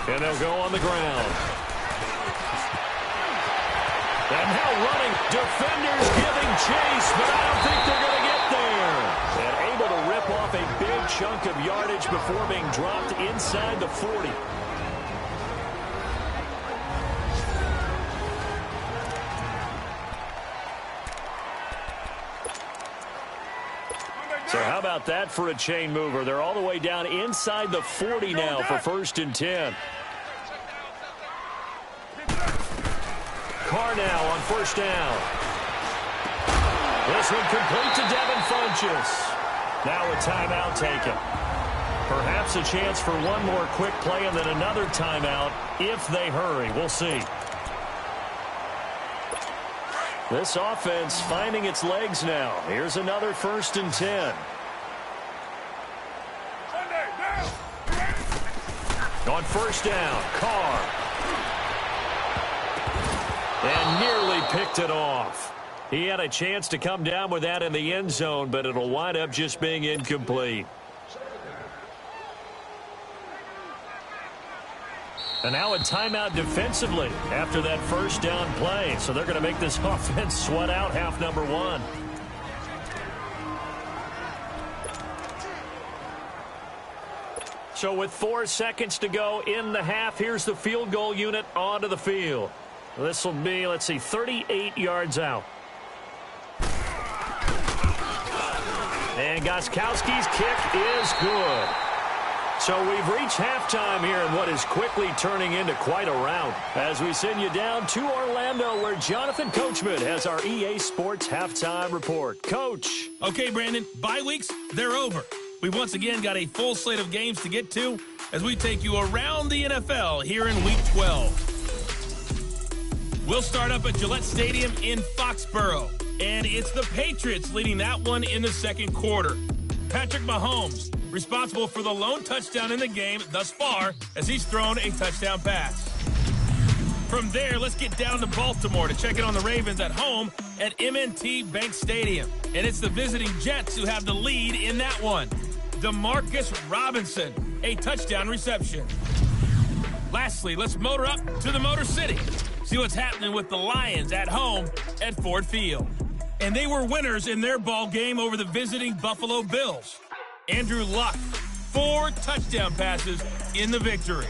And they'll go on the ground. And now running. Defenders giving chase, but I don't think they're going to get there. And able to rip off a big chunk of yardage before being dropped inside the 40. So how about that for a chain mover? They're all the way down inside the 40 now for 1st and 10. Carr now on 1st down. This one complete to Devin Funchess. Now a timeout taken. Perhaps a chance for one more quick play and then another timeout if they hurry. We'll see. This offense finding its legs now. Here's another 1st and 10. On 1st down, Carr. And nearly picked it off. He had a chance to come down with that in the end zone, but it'll wind up just being incomplete. And now a timeout defensively after that 1st down play. So they're going to make this offense sweat out half number 1. So with 4 seconds to go in the half, here's the field goal unit onto the field. This will be, let's see, 38 yards out. And Gostkowski's kick is good. So we've reached halftime here in what is quickly turning into quite a rout as we send you down to Orlando where Jonathan Coachman has our EA Sports Halftime Report. Coach. Okay, Brandon, bye weeks, they're over. We've once again got a full slate of games to get to as we take you around the NFL here in Week 12. We'll start up at Gillette Stadium in Foxborough, and it's the Patriots leading that one in the second quarter. Patrick Mahomes, responsible for the lone touchdown in the game thus far as he's thrown a touchdown pass. From there, let's get down to Baltimore to check in on the Ravens at home at M&T Bank Stadium. And it's the visiting Jets who have the lead in that one. Demarcus Robinson, a touchdown reception. Lastly, let's motor up to the Motor City. See what's happening with the Lions at home at Ford Field. And they were winners in their ball game over the visiting Buffalo Bills. Andrew Luck, 4 touchdown passes in the victory.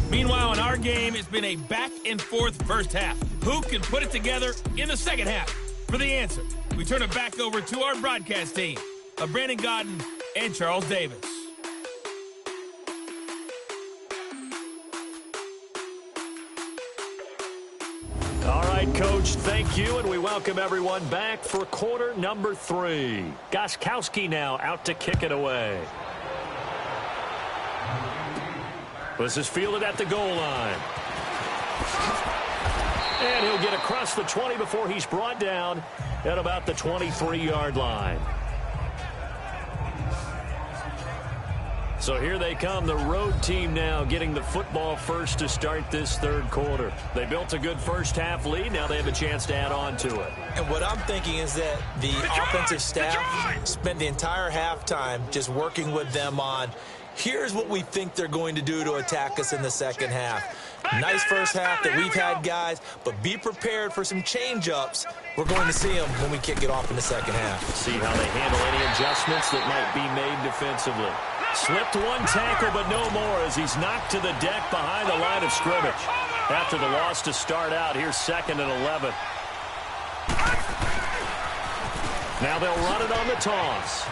Meanwhile, in our game, it's been a back-and-forth first half. Who can put it together in the second half? For the answer, we turn it back over to our broadcast team of Brandon Godden and Charles Davis. All right, Coach, thank you, and we welcome everyone back for quarter number 3. Gostkowski now out to kick it away. This is fielded at the goal line. And he'll get across the 20 before he's brought down at about the 23-yard line. So here they come, the road team now getting the football first to start this third quarter. They built a good first half lead. Now they have a chance to add on to it. And what I'm thinking is that the offensive staff spent the entire halftime just working with them on, here's what we think they're going to do to attack us in the second half. Nice first half that we've had, guys, but be prepared for some change-ups. We're going to see them when we kick it off in the second half. See how they handle any adjustments that might be made defensively. Slipped one tackle, but no more as he's knocked to the deck behind the line of scrimmage. After the loss to start out, here's 2nd and 11. Now they'll run it on the toss.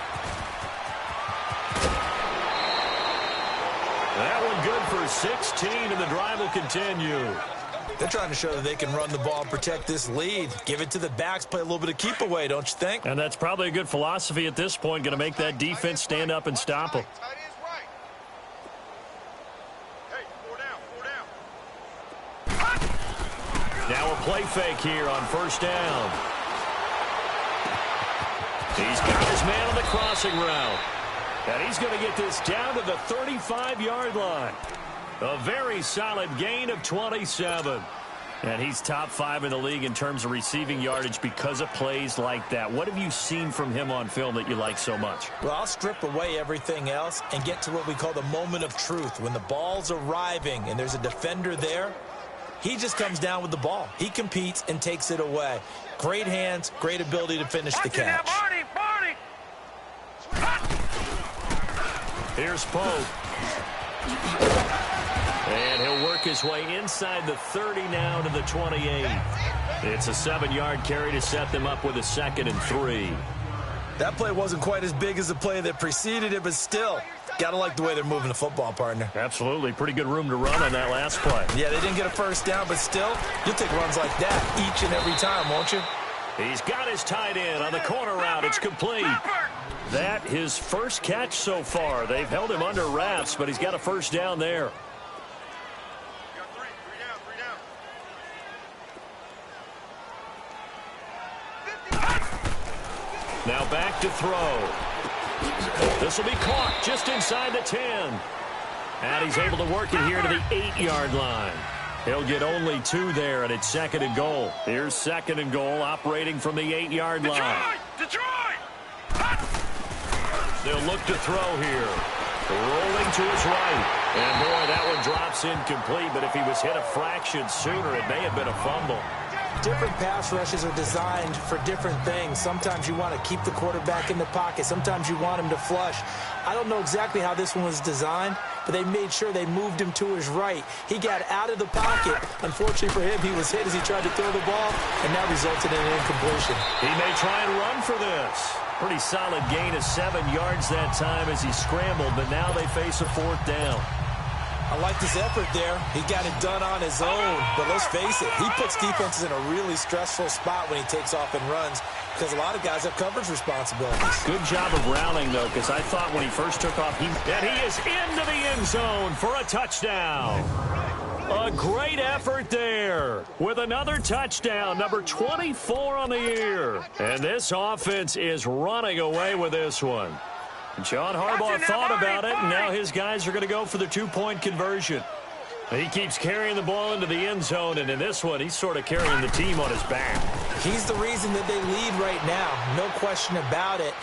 That one good for 16, and the drive will continue. They're trying to show that they can run the ball and protect this lead. Give it to the backs, play a little bit of keep away, don't you think? And that's probably a good philosophy at this point, going to make that defense stand up and stop them. Now a play fake here on first down. He's got his man on the crossing route. And he's going to get this down to the 35-yard line. A very solid gain of 27. And he's top 5 in the league in terms of receiving yardage because of plays like that. What have you seen from him on film that you like so much? Well, I'll strip away everything else and get to what we call the moment of truth. When the ball's arriving and there's a defender there, he just comes down with the ball. He competes and takes it away. Great hands, great ability to finish the catch. Here's Pope. And he'll work his way inside the 30 now to the 28. It's a 7-yard carry to set them up with a 2nd and 3. That play wasn't quite as big as the play that preceded it, but still, got to like the way they're moving the football, partner. Absolutely. Pretty good room to run on that last play. Yeah, they didn't get a first down, but still, you'll take runs like that each and every time, won't you? He's got his tight end on the corner route. It's complete. That his first catch so far. They've held him under wraps, but he's got a first down there. Now back to throw. This will be caught just inside the 10. And he's able to work it here to the 8-yard line. He'll get only 2 there, and it's 2nd and goal. Here's 2nd and goal, operating from the 8-yard line. Detroit! They'll look to throw here. Rolling to his right. And, boy, that one drops incomplete, but if he was hit a fraction sooner, it may have been a fumble. Different pass rushes are designed for different things. Sometimes you want to keep the quarterback in the pocket. Sometimes you want him to flush. I don't know exactly how this one was designed, but they made sure they moved him to his right. He got out of the pocket. Unfortunately for him, he was hit as he tried to throw the ball, and that resulted in an incompletion. He may try and run for this. Pretty solid gain of 7 yards that time as he scrambled, but now they face a 4th down. I like his effort there. He got it done on his own, but let's face it, he puts defenses in a really stressful spot when he takes off and runs because a lot of guys have coverage responsibilities. Good job of rallying, though, because I thought when he first took off, he is into the end zone for a touchdown. A great effort there with another touchdown, number 24 on the year. And this offense is running away with this one. John Harbaugh thought about it, and now his guys are going to go for the 2-point conversion. He keeps carrying the ball into the end zone, and in this one, he's sort of carrying the team on his back. He's the reason that they lead right now, no question about it.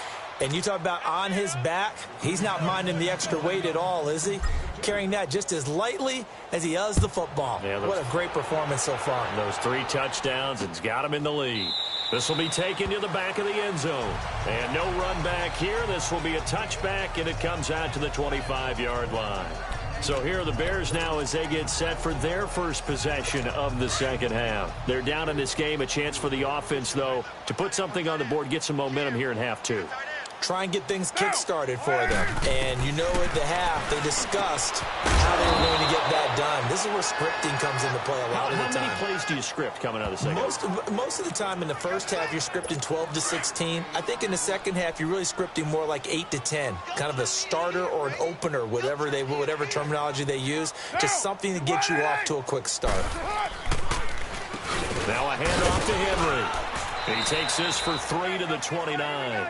And you talk about on his back, he's not minding the extra weight at all, is he? Carrying that just as lightly as he does the football. Yeah, what a great performance so far. Those 3 touchdowns, it's got him in the lead. This will be taken to the back of the end zone. And no run back here. This will be a touchback, and it comes out to the 25-yard line. So here are the Bears now as they get set for their first possession of the second half. They're down in this game. A chance for the offense, though, to put something on the board, get some momentum here in half 2. Try and get things kick-started for them. And you know at the half, they discussed how they were going to get that done. This is where scripting comes into play a lot of the time. How many plays do you script coming out of the second half? Most of the time in the first half, you're scripting 12 to 16. I think in the second half, you're really scripting more like 8 to 10. Kind of a starter or an opener, whatever terminology they use. Just something to get you off to a quick start. Now a handoff to Henry. He takes this for 3 to the 29.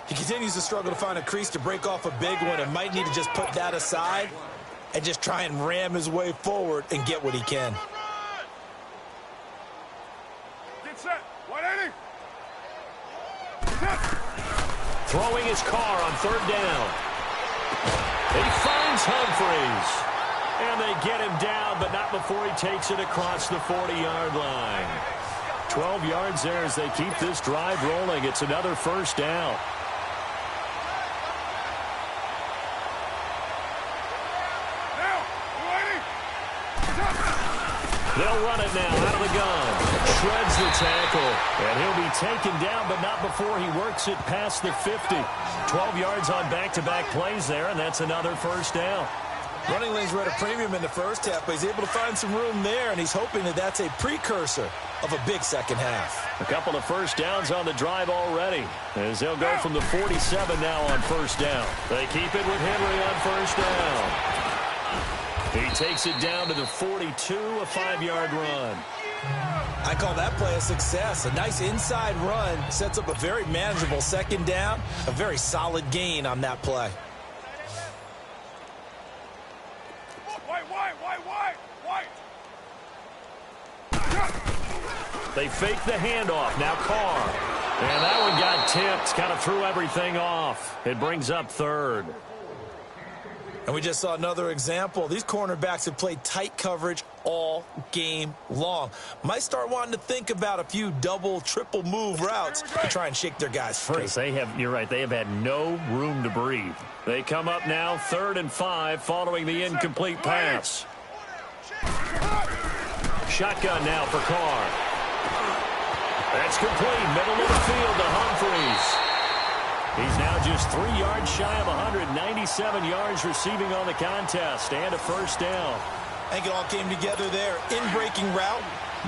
He continues to struggle to find a crease to break off a big one and might need to just put that aside and just try and ram his way forward and get what he can. Get set. 180. Throwing his car on third down. He finds Humphreys. And they get him down, but not before he takes it across the 40-yard line. 12 yards there as they keep this drive rolling. It's another first down. They'll run it now out of the gun. Shreds the tackle. And he'll be taken down, but not before he works it past the 50. 12 yards on back-to-back plays there, and that's another first down. Running lanes were at a premium in the first half, but he's able to find some room there, and he's hoping that that's a precursor of a big second half. A couple of first downs on the drive already, as they'll go from the 47 now on first down. They keep it with Henry on first down. He takes it down to the 42, a 5-yard run. I call that play a success. A nice inside run sets up a very manageable second down, a very solid gain on that play. They fake the handoff. Now Carr. And that one got tipped. Kind of threw everything off. It brings up third. And we just saw another example. These cornerbacks have played tight coverage all game long. Might start wanting to think about a few double, triple move routes to try and shake their guys free. You're right, they have had no room to breathe. They come up now 3rd and 5 following the incomplete pass. Shotgun now for Carr. That's complete. Middle of the field to Humphreys. He's now just 3 yards shy of 197 yards receiving on the contest and a first down. I think it all came together there. In-breaking route,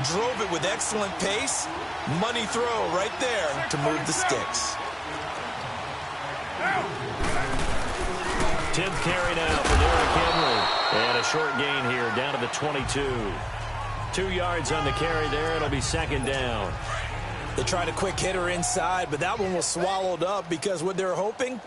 drove it with excellent pace. Money throw right there to move the sticks. 10th carry now for Derrick Henry. And a short gain here down to the 22. 2 yards on the carry there. It'll be second down. They tried a quick hitter inside, but that one was swallowed up because what they're hoping,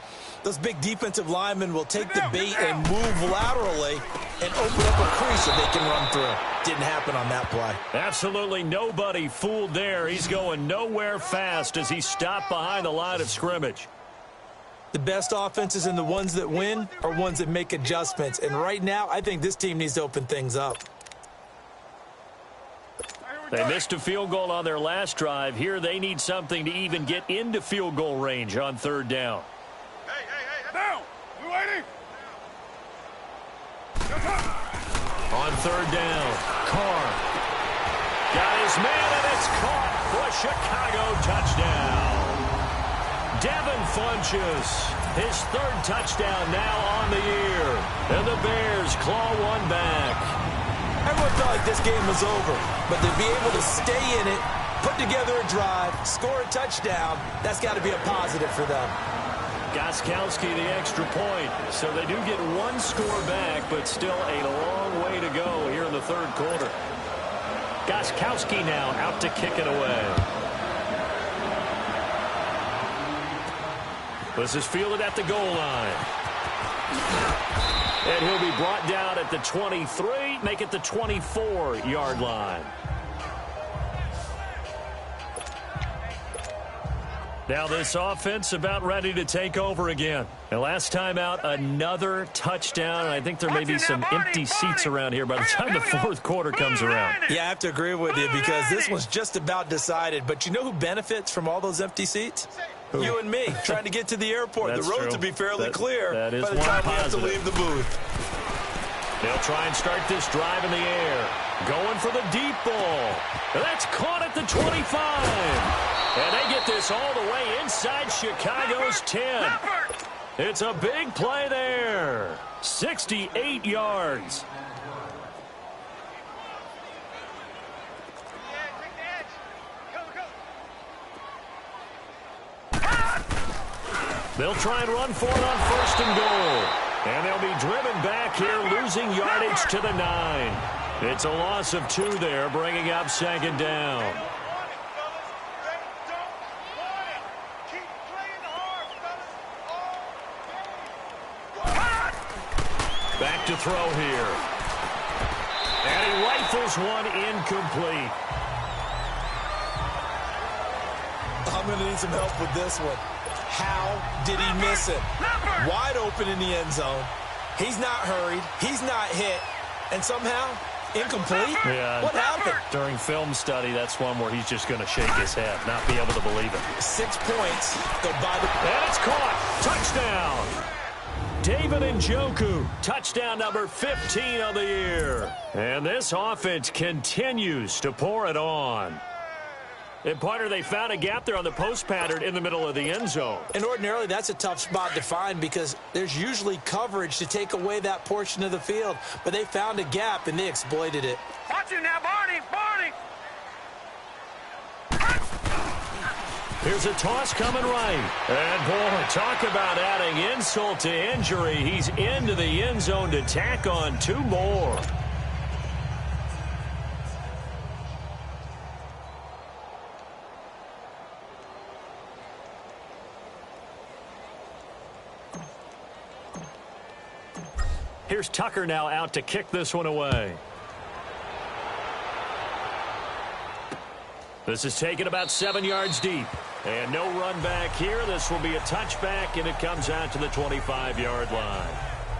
those big defensive linemen will take the bait and move laterally and open up a crease that they can run through. Didn't happen on that play. Absolutely nobody fooled there. He's going nowhere fast as he stopped behind the line of scrimmage. The best offenses and the ones that win are ones that make adjustments. And right now, I think this team needs to open things up. They missed a field goal on their last drive. Here they need something to even get into field goal range on third down. Hey, down! You waiting? On third down, Carr got his man, and it's caught for a Chicago touchdown. Devin Funchess, his 3rd touchdown now on the year. And the Bears claw one back. Everyone felt like this game was over, but to be able to stay in it, put together a drive, score a touchdown, that's got to be a positive for them. Gostkowski the extra point, so they do get one score back, but still a long way to go here in the 3rd quarter. Gostkowski now out to kick it away. This is fielded at the goal line. And he'll be brought down at the 23, make it the 24-yard line. Now this offense about ready to take over again. And last time out, another touchdown. And I think there may be some empty seats around here by the time the 4th quarter comes around. Yeah, I have to agree with you because this was just about decided. But you know who benefits from all those empty seats? Who? You and me, trying to get to the airport. The roads will be fairly clear by the time we have to leave the booth. They'll try and start this drive in the air. Going for the deep ball. That's caught at the 25. And they get this all the way inside Chicago's 10. It's a big play there. 68 yards. They'll try and run for it on 1st and goal. And they'll be driven back here, losing yardage to the 9. It's a loss of 2 there, bringing up 2nd down. Back to throw here. And he rifles one incomplete. I'm going to need some help with this one. How did he miss it? Wide open in the end zone. He's not hurried. He's not hit. And somehow, incomplete? Yeah. What happened? During film study, that's one where he's just going to shake his head, not be able to believe it. 6 points. Go by the... And it's caught. Touchdown. David Njoku, touchdown number 15 of the year. And this offense continues to pour it on. And, partner, they found a gap there on the post pattern in the middle of the end zone. And ordinarily, that's a tough spot to find because there's usually coverage to take away that portion of the field. But they found a gap, and they exploited it. Watch him now, Barney! Barney! Here's a toss coming right. And, boy, talk about adding insult to injury. He's into the end zone to tack on 2 more. Here's Tucker now out to kick this one away. This is taken about 7 yards deep. And no run back here. This will be a touchback, and it comes out to the 25-yard line.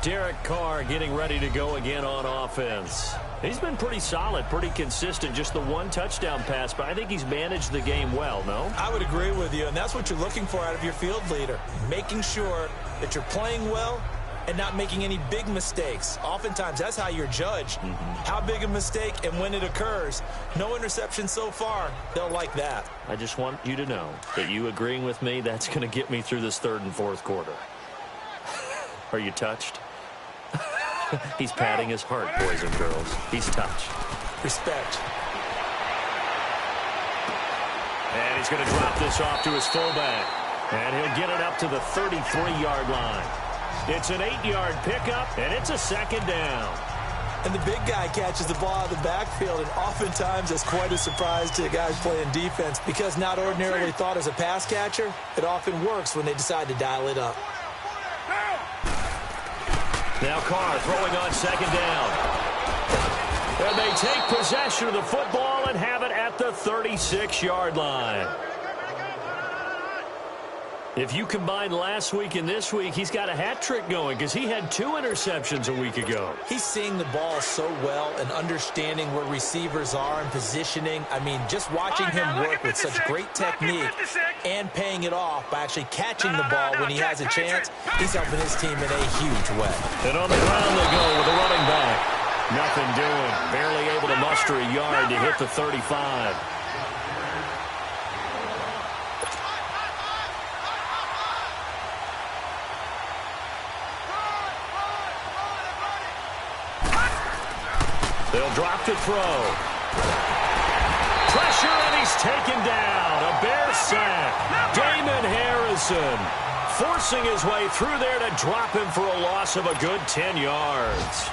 Derek Carr getting ready to go again on offense. He's been pretty solid, pretty consistent, just the 1 touchdown pass, but I think he's managed the game well, no? I would agree with you, and that's what you're looking for out of your field leader, making sure that you're playing well and not making any big mistakes. Oftentimes, that's how you're judged. How big a mistake and when it occurs. No interception so far. They'll like that. I just want you to know that you agreeing with me, that's going to get me through this 3rd and 4th quarter. Are you touched? He's patting his heart, boys and girls. He's touched. Respect. And he's going to drop this off to his fullback. And he'll get it up to the 33-yard line. It's an 8-yard pickup, and it's a 2nd down. And the big guy catches the ball out of the backfield, and oftentimes it's quite a surprise to the guys playing defense because not ordinarily thought as a pass catcher, it often works when they decide to dial it up. Now Carr throwing on 2nd down. And they take possession of the football and have it at the 36-yard line. If you combine last week and this week, he's got a hat trick going because he had 2 interceptions a week ago. He's seeing the ball so well and understanding where receivers are and positioning. I mean, just watching him work with such great technique and paying it off by actually catching the ball when he has a chance, he's helping his team in a huge way. And on the ground they go with the running back. Nothing doing. Barely able to muster a yard to hit the 35. They'll drop to throw. Pressure, and he's taken down. A Bear sack. Damon Harrison forcing his way through there to drop him for a loss of a good 10 yards.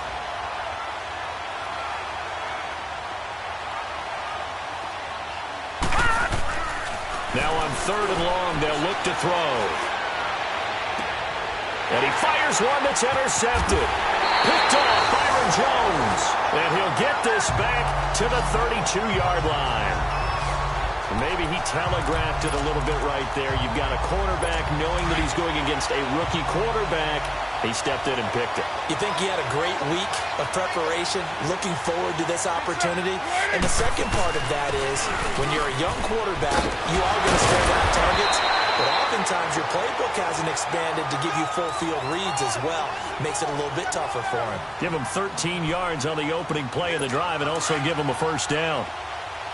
Now on 3rd and long, they'll look to throw. And he fires one that's intercepted. Picked off Byron Jones. And he'll get this back to the 32-yard line. Maybe he telegraphed it a little bit right there. You've got a cornerback knowing that he's going against a rookie quarterback. He stepped in and picked it. You think he had a great week of preparation, looking forward to this opportunity? And the second part of that is, when you're a young quarterback, you are going to stare down targets, but oftentimes your playbook hasn't expanded to give you full field reads as well. Makes it a little bit tougher for him. Give him 13 yards on the opening play of the drive and also give him a 1st down.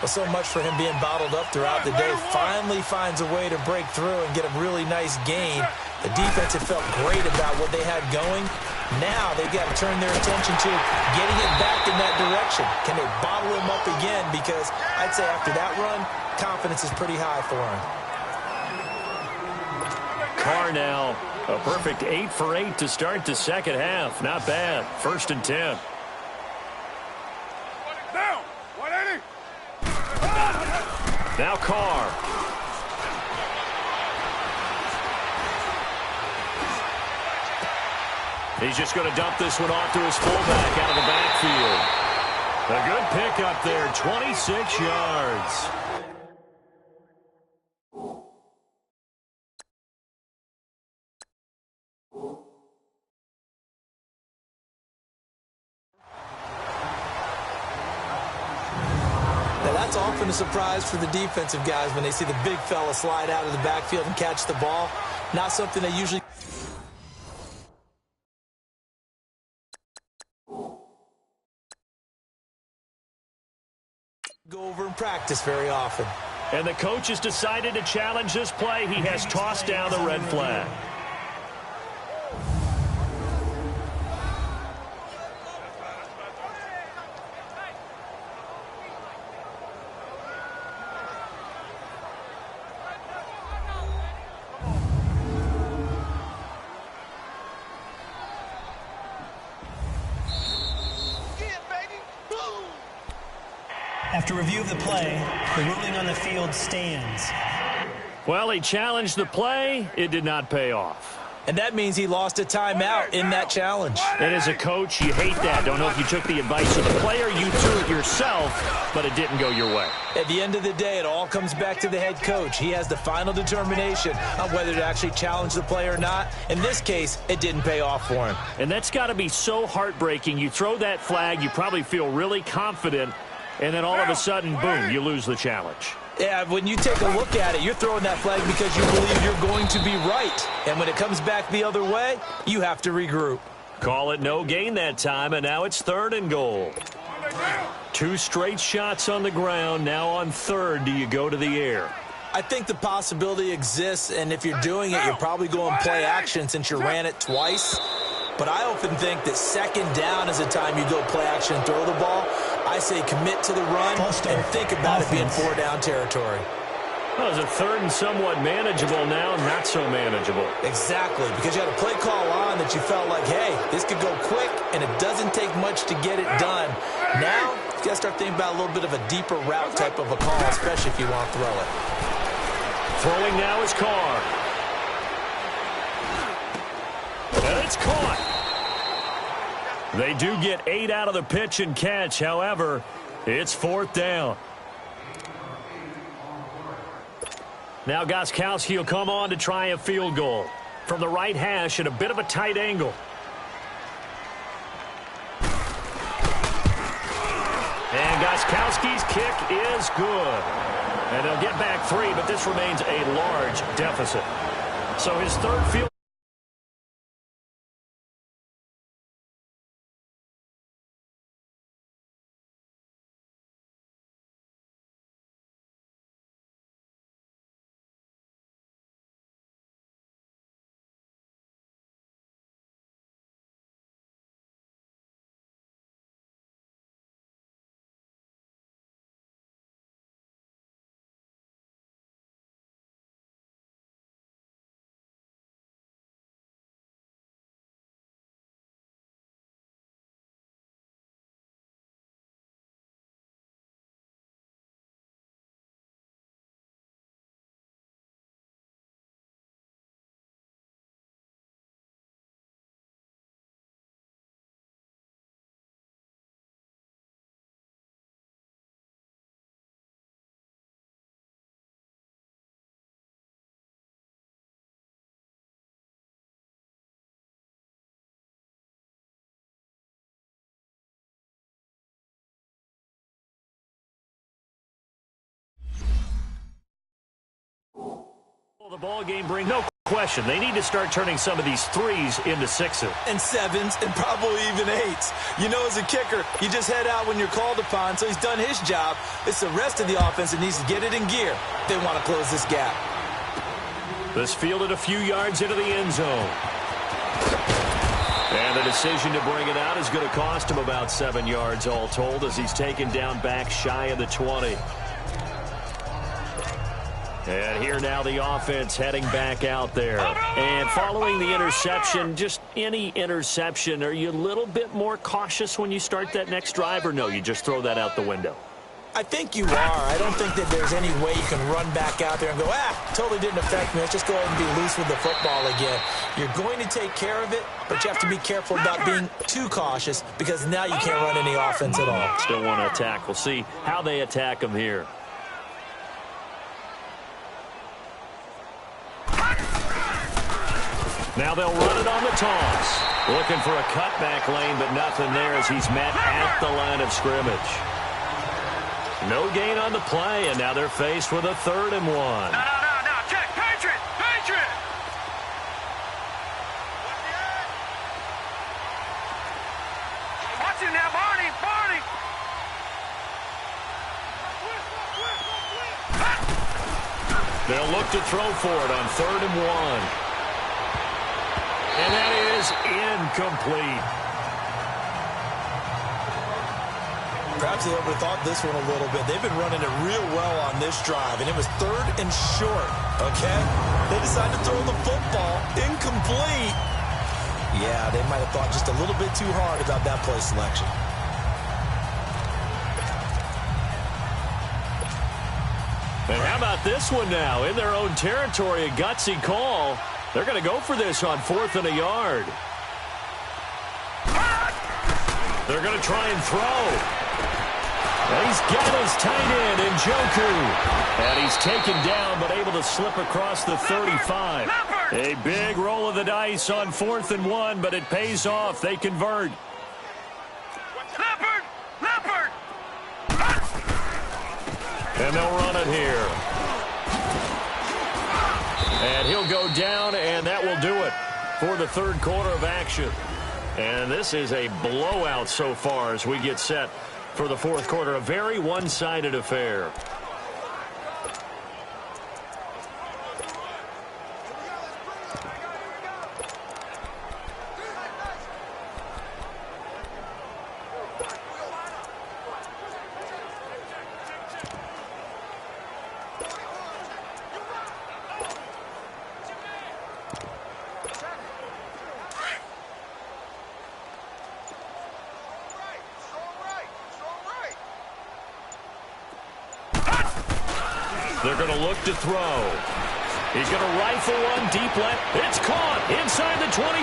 Well, so much for him being bottled up throughout the day. Finally finds a way to break through and get a really nice gain. The defense had felt great about what they had going. Now they've got to turn their attention to getting it back in that direction. Can they bottle him up again? Because I'd say after that run, confidence is pretty high for him. Carr now. A perfect 8 for 8 to start the second half. Not bad. 1st and 10. Down. 180. Now Carr. He's just going to dump this one off to his fullback out of the backfield. A good pickup there, 26 yards. Now that's often a surprise for the defensive guys when they see the big fella slide out of the backfield and catch the ball. Not something they usually go over in practice very often. And the coach has decided to challenge this play. He has tossed down the red flag. After review of the play, the ruling on the field stands. Well, he challenged the play. It did not pay off. And that means he lost a timeout in that challenge. And as a coach, you hate that. Don't know if you took the advice of the player, you threw it yourself, but it didn't go your way. At the end of the day, it all comes back to the head coach. He has the final determination on whether to actually challenge the play or not. In this case, it didn't pay off for him. And that's got to be so heartbreaking. You throw that flag, you probably feel really confident, and then all of a sudden, boom, you lose the challenge. Yeah, when you take a look at it, you're throwing that flag because you believe you're going to be right. And when it comes back the other way, you have to regroup. Call it no gain that time, and now it's 3rd and goal. 2 straight shots on the ground. Now on 3rd, do you go to the air? I think the possibility exists, and if you're doing it, you're probably going play action since you ran it twice. But I often think that 2nd down is the time you go play action and throw the ball. I say commit to the run and think about it being 4-down territory. Well, is it 3rd and somewhat manageable now? Not so manageable. Exactly, because you had a play call on that you felt like, hey, this could go quick, and it doesn't take much to get it done. Now, you got to start thinking about a little bit of a deeper route type of a call, especially if you want to throw it. Throwing now is Carr. And it's caught. They do get 8 out of the pitch and catch. However, it's 4th down. Now Gostkowski will come on to try a field goal from the right hash at a bit of a tight angle. And Gostkowski's kick is good. And they'll get back 3, but this remains a large deficit. So his 3rd field. The ball game brings no question. They need to start turning some of these 3s into 6s. And 7s and probably even 8s. You know, as a kicker, you just head out when you're called upon, so he's done his job. It's the rest of the offense that needs to get it in gear. They want to close this gap. This fielded a few yards into the end zone. And the decision to bring it out is going to cost him about 7 yards all told as he's taken down back shy of the 20. And here now the offense heading back out there. And following the interception, just any interception, are you a little bit more cautious when you start that next drive, or no, you just throw that out the window? I think you are. I don't think that there's any way you can run back out there and go, totally didn't affect me. Let's just go ahead and be loose with the football again. You're going to take care of it, but you have to be careful about being too cautious because now you can't run any offense at all. Still want to attack. We'll see how they attack them here. Now they'll run it on the toss. Looking for a cutback lane, but nothing there as he's met at the line of scrimmage. No gain on the play, and now they're faced with a 3rd and 1. No. Check. Patriot. Watch him now, Barney. They'll look to throw for it on 3rd and 1. And that is incomplete. Perhaps they overthought this one a little bit. They've been running it real well on this drive, and it was 3rd and short, okay? They decided to throw the football incomplete. Yeah, they might have thought just a little bit too hard about that play selection. And how about this one now? In their own territory, a gutsy call. They're going to go for this on 4th and a yard. They're going to try and throw. And he's got his tight end in Njoku. And he's taken down but able to slip across the 35. A big roll of the dice on 4th and 1, but it pays off. They convert. Leopard! And they'll run it here. And he'll go down, and that will do it for the 3rd quarter of action. And this is a blowout so far as we get set for the 4th quarter. A very one-sided affair. They're going to look to throw. He's going to rifle one deep left. It's caught inside the 25.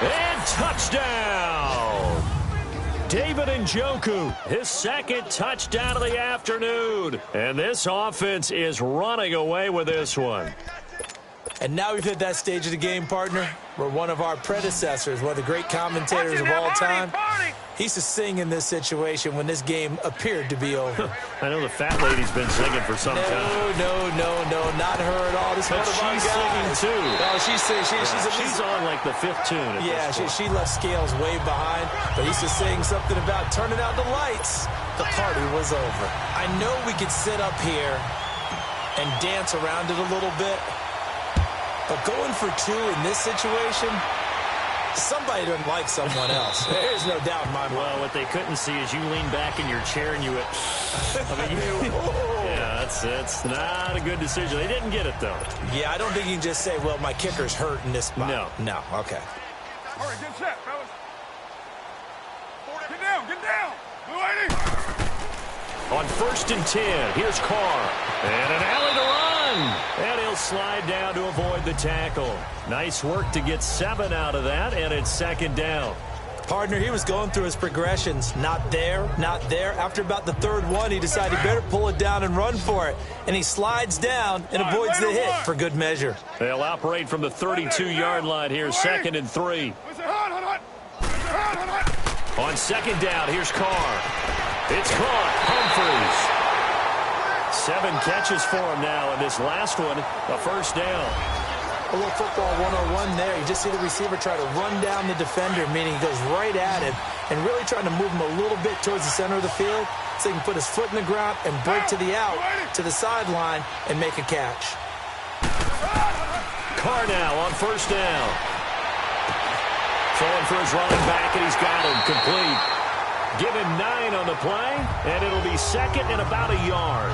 And touchdown. David Njoku, his 2nd touchdown of the afternoon. And this offense is running away with this one. And now we've hit that stage of the game, partner, where one of our predecessors, one of the great commentators of all time, he used to sing in this situation when this game appeared to be over. I know the fat lady's been singing for some time. No, not her at all. This is one of our she's singing guys. too. No, she's singing. She's on like the 5th tune at this point. She left Scales way behind, but he used to sing something about turning out the lights. The party was over. I know we could sit up here and dance around it a little bit, but going for 2 in this situation, somebody doesn't like someone else. There's no doubt in my mind. Well, what they couldn't see is you lean back in your chair and you went, yeah, it's not a good decision. They didn't get it, though. Yeah, I don't think you can just say, well, my kicker's hurt in this spot. No, okay. All right, get set, fellas. Get down. Blue 80. On 1st and 10, here's Carr. And an alley to run. And he'll slide down to avoid the tackle. Nice work to get 7 out of that, and it's 2nd down. Partner, he was going through his progressions. Not there. After about the 3rd one, he decided he better pull it down and run for it. And he slides down and avoids the hit for good measure. They'll operate from the 32-yard line here, 2nd and 3. On 2nd down, here's Carr. It's caught. Humphries. 7 catches for him now, and this last one, a 1st down. A little football 101 there. You just see the receiver try to run down the defender, meaning he goes right at him and really trying to move him a little bit towards the center of the field so he can put his foot in the ground and break to the out, to the sideline, and make a catch. Carr now on 1st down. Throwing for his running back, and he's got him complete. Give him 9 on the play, and it'll be 2nd and about a yard.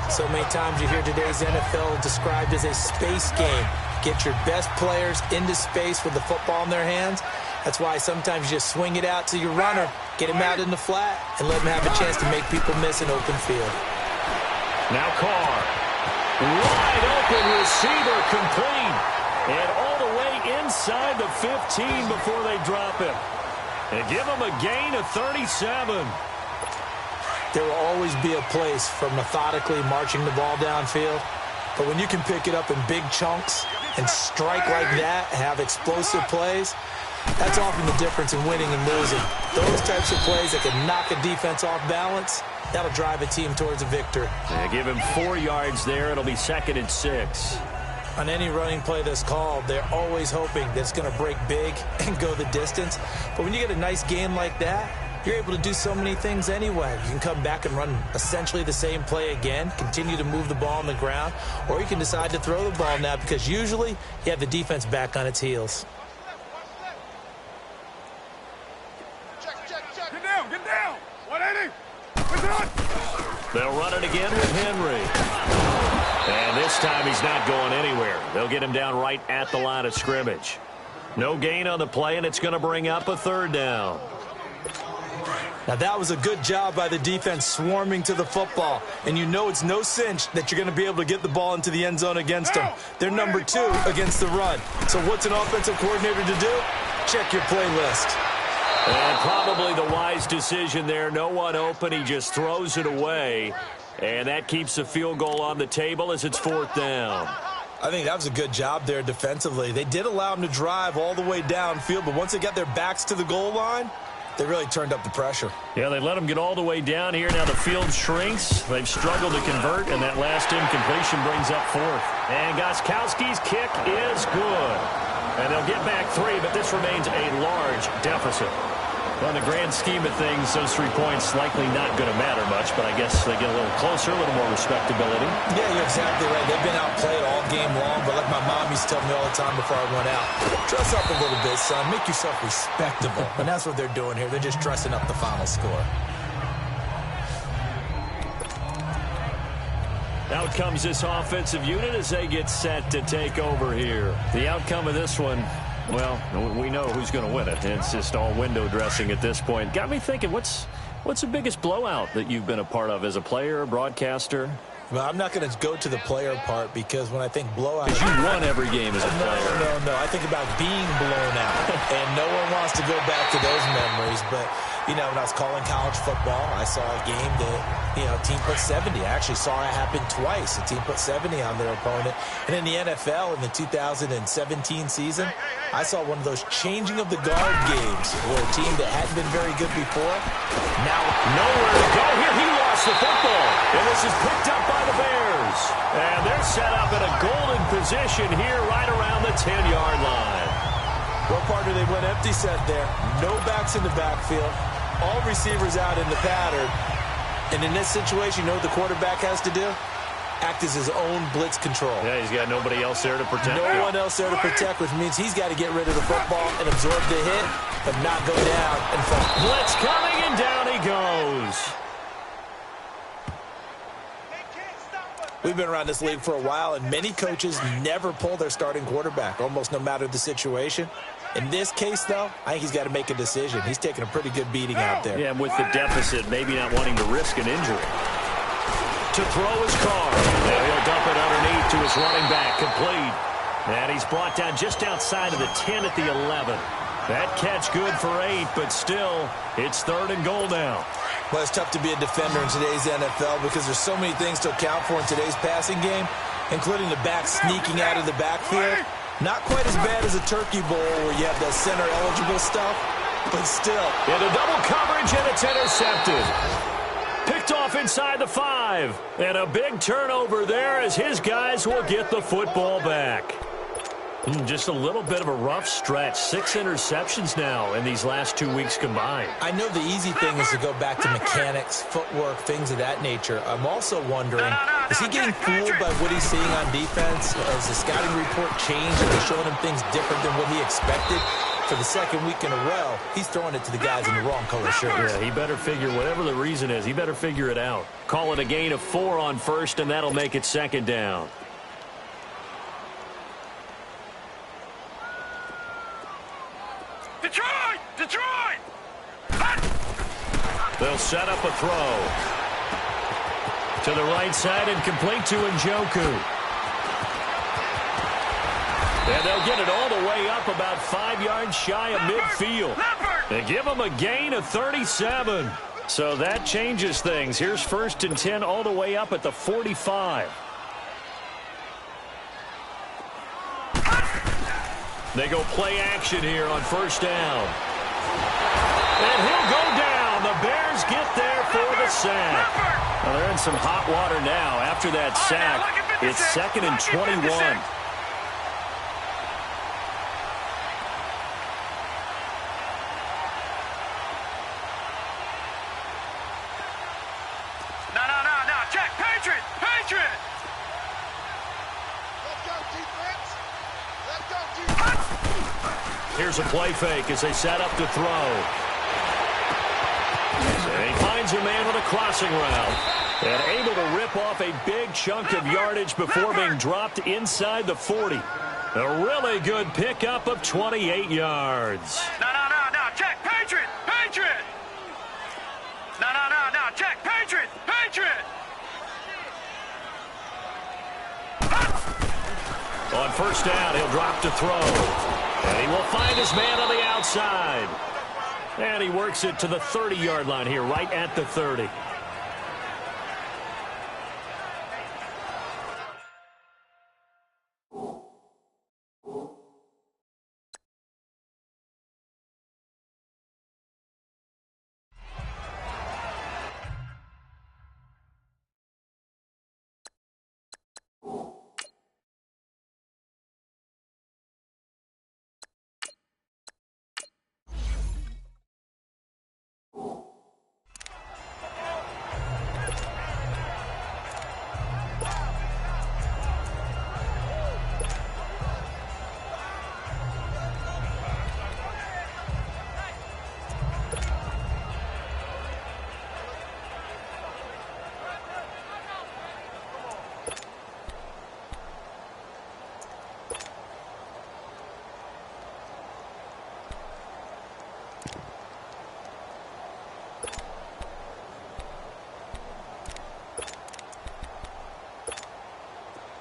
So many times you hear today's NFL described as a space game. Get your best players into space with the football in their hands. That's why sometimes you just swing it out to your runner, get him out in the flat, and let him have a chance to make people miss an open field. Now Carr. Wide open receiver, complete. And all the way inside the 15 before they drop him. And give him a gain of 37. There will always be a place for methodically marching the ball downfield. But when you can pick it up in big chunks and strike like that, have explosive plays, that's often the difference in winning and losing. Those types of plays that can knock a defense off balance, that'll drive a team towards a victory. Yeah, give him 4 yards there. It'll be 2nd and 6. On any running play that's called, they're always hoping that it's going to break big and go the distance. But when you get a nice game like that, you're able to do so many things anyway. You can come back and run essentially the same play again, continue to move the ball on the ground, or you can decide to throw the ball now because usually you have the defense back on its heels. Get down! 180! What's it on? They'll run it again with Henry. And this time he's not going anywhere. They'll get him down right at the line of scrimmage. No gain on the play, and it's going to bring up a 3rd down. Now that was a good job by the defense swarming to the football. And you know it's no cinch that you're going to be able to get the ball into the end zone against them. They're number 2 against the run. So what's an offensive coordinator to do? Check your playlist. And probably the wise decision there. No one open. He just throws it away. And that keeps the field goal on the table as it's 4th down. I think that was a good job there defensively. They did allow them to drive all the way downfield, but once they got their backs to the goal line, they really turned up the pressure. Yeah, they let them get all the way down here. Now the field shrinks. They've struggled to convert, and that last incompletion brings up 4th. And Gostkowski's kick is good. And they'll get back 3, but this remains a large deficit. Well, in the grand scheme of things, those 3 points likely not going to matter much, but I guess they get a little closer, a little more respectability. Yeah, you're exactly right. They've been outplayed all game long, but like my mom used to tell me all the time before I went out, dress up a little bit, son. Make yourself respectable. And that's what they're doing here. They're just dressing up the final score. Out comes this offensive unit as they get set to take over here. The outcome of this one, well, we know who's going to win it. It's just all window dressing at this point. Got me thinking, what's the biggest blowout that you've been a part of as a player, a broadcaster? Well, I'm not going to go to the player part because when I think blowout... Because you won every game as a player. No. I think about being blown out. And no one wants to go back to those memories. But, you know, when I was calling college football, I saw a game that, you know, a team put 70. I actually saw it happen twice. A team put 70 on their opponent. And in the NFL, in the 2017 season, I saw one of those changing of the guard games where a team that hadn't been very good before, now nowhere to go here. He lost the football. And this is picked up by the Bears. And they're set up in a golden position here right around the 10-yard line. Well, partner, they went empty set there. No backs in the backfield. All receivers out in the pattern. And in this situation, you know what the quarterback has to do? Act as his own blitz control. Yeah, he's got nobody else there to protect. No one else there to protect, which means he's got to get rid of the football and absorb the hit, but not go down and fall. Blitz coming, and down he goes. We've been around this league for a while, and many coaches never pull their starting quarterback, almost no matter the situation. In this case, though, I think he's got to make a decision. He's taking a pretty good beating out there. Yeah, and with the deficit, maybe not wanting to risk an injury. To throw his car. Now he'll dump it underneath to his running back, complete. And he's brought down just outside of the 10 at the 11. That catch good for 8, but still, it's 3rd and goal now. Well, it's tough to be a defender in today's NFL because there's so many things to account for in today's passing game, including the back sneaking out of the backfield. Not quite as bad as a turkey bowl where you have the center-eligible stuff, but still. Into double coverage, and it's intercepted. Picked off inside the 5. And a big turnover there as his guys will get the football back. Just a little bit of a rough stretch. 6 interceptions now in these last 2 weeks combined. I know the easy thing is to go back to mechanics, footwork, things of that nature. I'm also wondering, is he getting fooled by what he's seeing on defense? Has the scouting report changed? Are they showing him things different than what he expected? for the second week in a row, he's throwing it to the guys in the wrong color shirts. Yeah, he better figure, whatever the reason is, he better figure it out. Call it a gain of 4 on first, and that'll make it second down. Detroit! Detroit! They'll set up a throw. To the right side and complete to Njoku. And they'll get it all the way up about 5 yards shy of midfield. They give them a gain of 37. So that changes things. Here's 1st and 10 all the way up at the 45. They go play action here on 1st down. And he'll go down. The Bears get there for the sack. Well, they're in some hot water now. After that sack, it's 2nd and 21. No. Check. Patriot. Patriot. Here's a play fake as they set up to throw. And he finds a man with a crossing route. And able to rip off a big chunk of yardage before being dropped inside the 40. A really good pickup of 28 yards. No. Check. Patriot. Patriot. No. Check. Patriot. Patriot. On 1st down, he'll drop to throw. And he will find his man on the outside. And he works it to the 30-yard line here, right at the 30.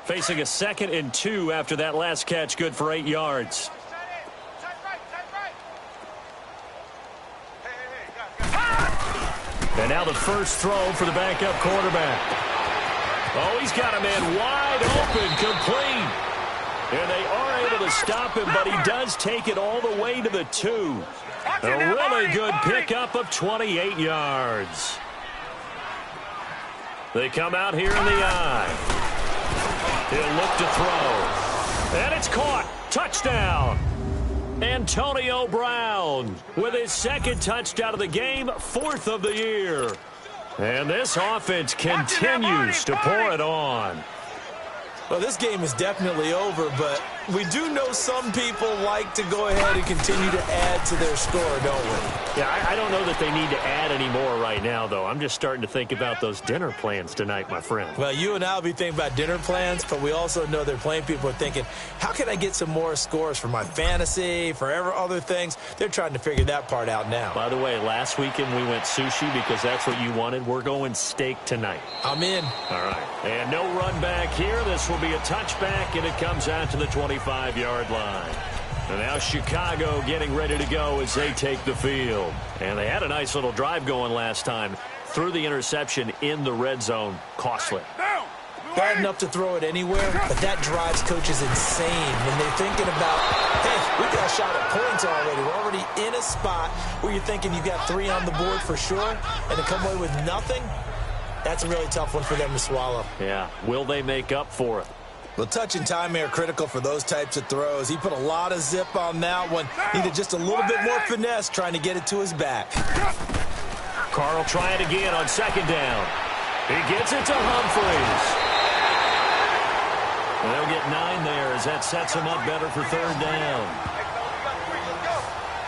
Facing a 2nd and 2 after that last catch, good for 8 yards. And now the first throw for the backup quarterback. Oh, he's got a man wide open, complete. And they are able to stop him, but he does take it all the way to the 2. A really good pickup of 28 yards. They come out here in the eye. He'll look to throw. And it's caught. Touchdown. Antonio Brown with his 2nd touchdown of the game, 4th of the year. And this offense continues to pour it on. Well, this game is definitely over, but we do know some people like to go ahead and continue to add to their score, don't we? Yeah, I don't know that they need to add any more right now, though. I'm just starting to think about those dinner plans tonight, my friend. Well, you and I will be thinking about dinner plans, but we also know they're playing people are thinking, how can I get some more scores for my fantasy, for other things? They're trying to figure that part out now. By the way, last weekend we went sushi because that's what you wanted. We're going steak tonight. I'm in. All right. And no run back here. This will be a touchback, and it comes out to the 25-yard line. And now Chicago getting ready to go as they take the field. And they had a nice little drive going last time. Threw the interception in the red zone. Costly. Bad enough to throw it anywhere, but that drives coaches insane when they're thinking about, hey, we got a shot at points already. We're already in a spot where you're thinking you got 3 on the board for sure, and to come away with nothing, that's a really tough one for them to swallow. Yeah. Will they make up for it? Well, touch and time are critical for those types of throws. He put a lot of zip on that one. Needed just a little bit more finesse trying to get it to his back. Carl trying again on 2nd down. He gets it to Humphreys. They'll get 9 there as that sets him up better for 3rd down.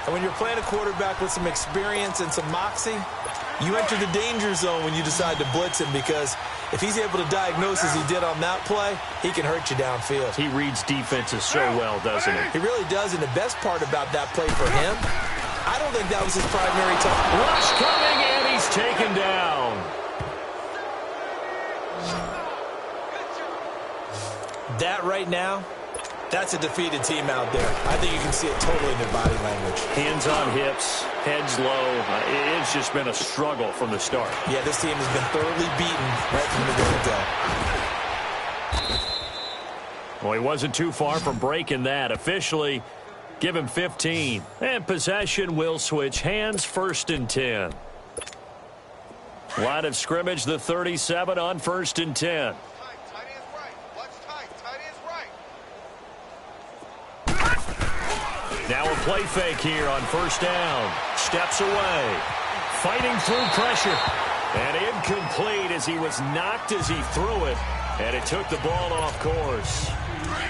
And when you're playing a quarterback with some experience and some moxie, you enter the danger zone when you decide to blitz him, because if he's able to diagnose as he did on that play, he can hurt you downfield. He reads defenses so well, doesn't he? He really does, and the best part about that play for him, I don't think that was his primary target. Rush coming, and he's taken down. That right now, that's a defeated team out there. I think you can see it totally in their body language. Hands on hips, heads low. It's just been a struggle from the start. Yeah, this team has been thoroughly beaten right from the get-go. Well, he wasn't too far from breaking that. Officially, give him 15. And possession will switch hands, 1st and 10. Line of scrimmage, the 37 on 1st and 10. Now a play fake here on 1st down. Steps away. Fighting through pressure. And incomplete as he was knocked as he threw it. And it took the ball off course.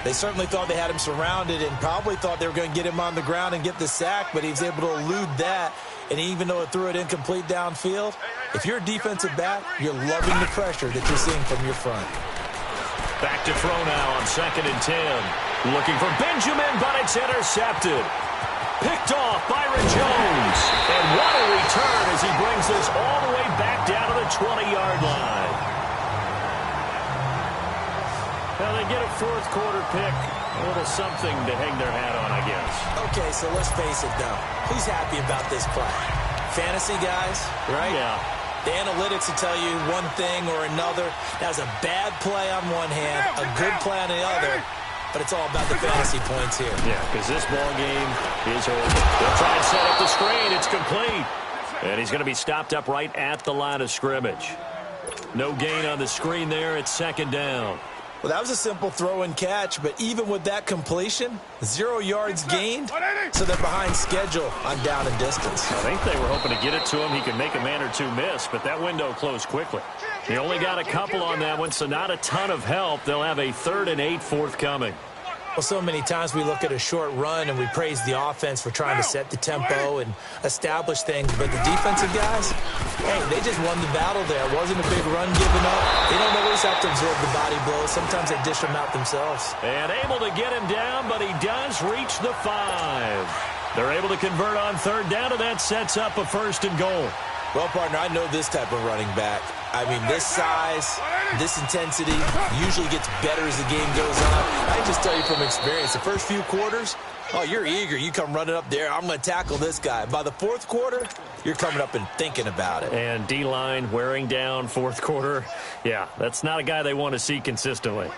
They certainly thought they had him surrounded and probably thought they were going to get him on the ground and get the sack, but he was able to elude that. And even though it threw it incomplete downfield, if you're a defensive back, you're loving the pressure that you're seeing from your front. Back to throw now on 2nd and 10. Looking for Benjamin, but it's intercepted. Picked off Byron Jones. And what a return as he brings this all the way back down to the 20-yard line. Now they get a 4th quarter pick. A little something to hang their hat on, I guess. Okay, so let's face it, though. Who's happy about this play? Fantasy guys, right? Yeah. The analytics will tell you one thing or another. That was a bad play on one hand, a good play on the other, but it's all about the fantasy points here. Yeah, because this ball game is over. They'll try and set up the screen. It's complete. And he's going to be stopped up right at the line of scrimmage. No gain on the screen there. It's 2nd down. Well, that was a simple throw and catch, but even with that completion, 0 yards gained, so they're behind schedule on down and distance. I think they were hoping to get it to him. He could make a man or two miss, but that window closed quickly. He only got a couple on that one, so not a ton of help. They'll have a 3rd and 8 forthcoming. Well, so many times we look at a short run and we praise the offense for trying to set the tempo and establish things, but the defensive guys, hey, they just won the battle there. It wasn't a big run given up. They don't always have to absorb the body blows. Sometimes they dish them out themselves. And able to get him down, but he does reach the 5. They're able to convert on 3rd down, and that sets up a 1st and goal. Well, partner, I know this type of running back. I mean, this size, this intensity usually gets better as the game goes on. I can just tell you from experience, the first few quarters, oh, you're eager. You come running up there, I'm going to tackle this guy. By the 4th quarter, you're coming up and thinking about it. And D-line wearing down 4th quarter. Yeah, that's not a guy they want to see consistently.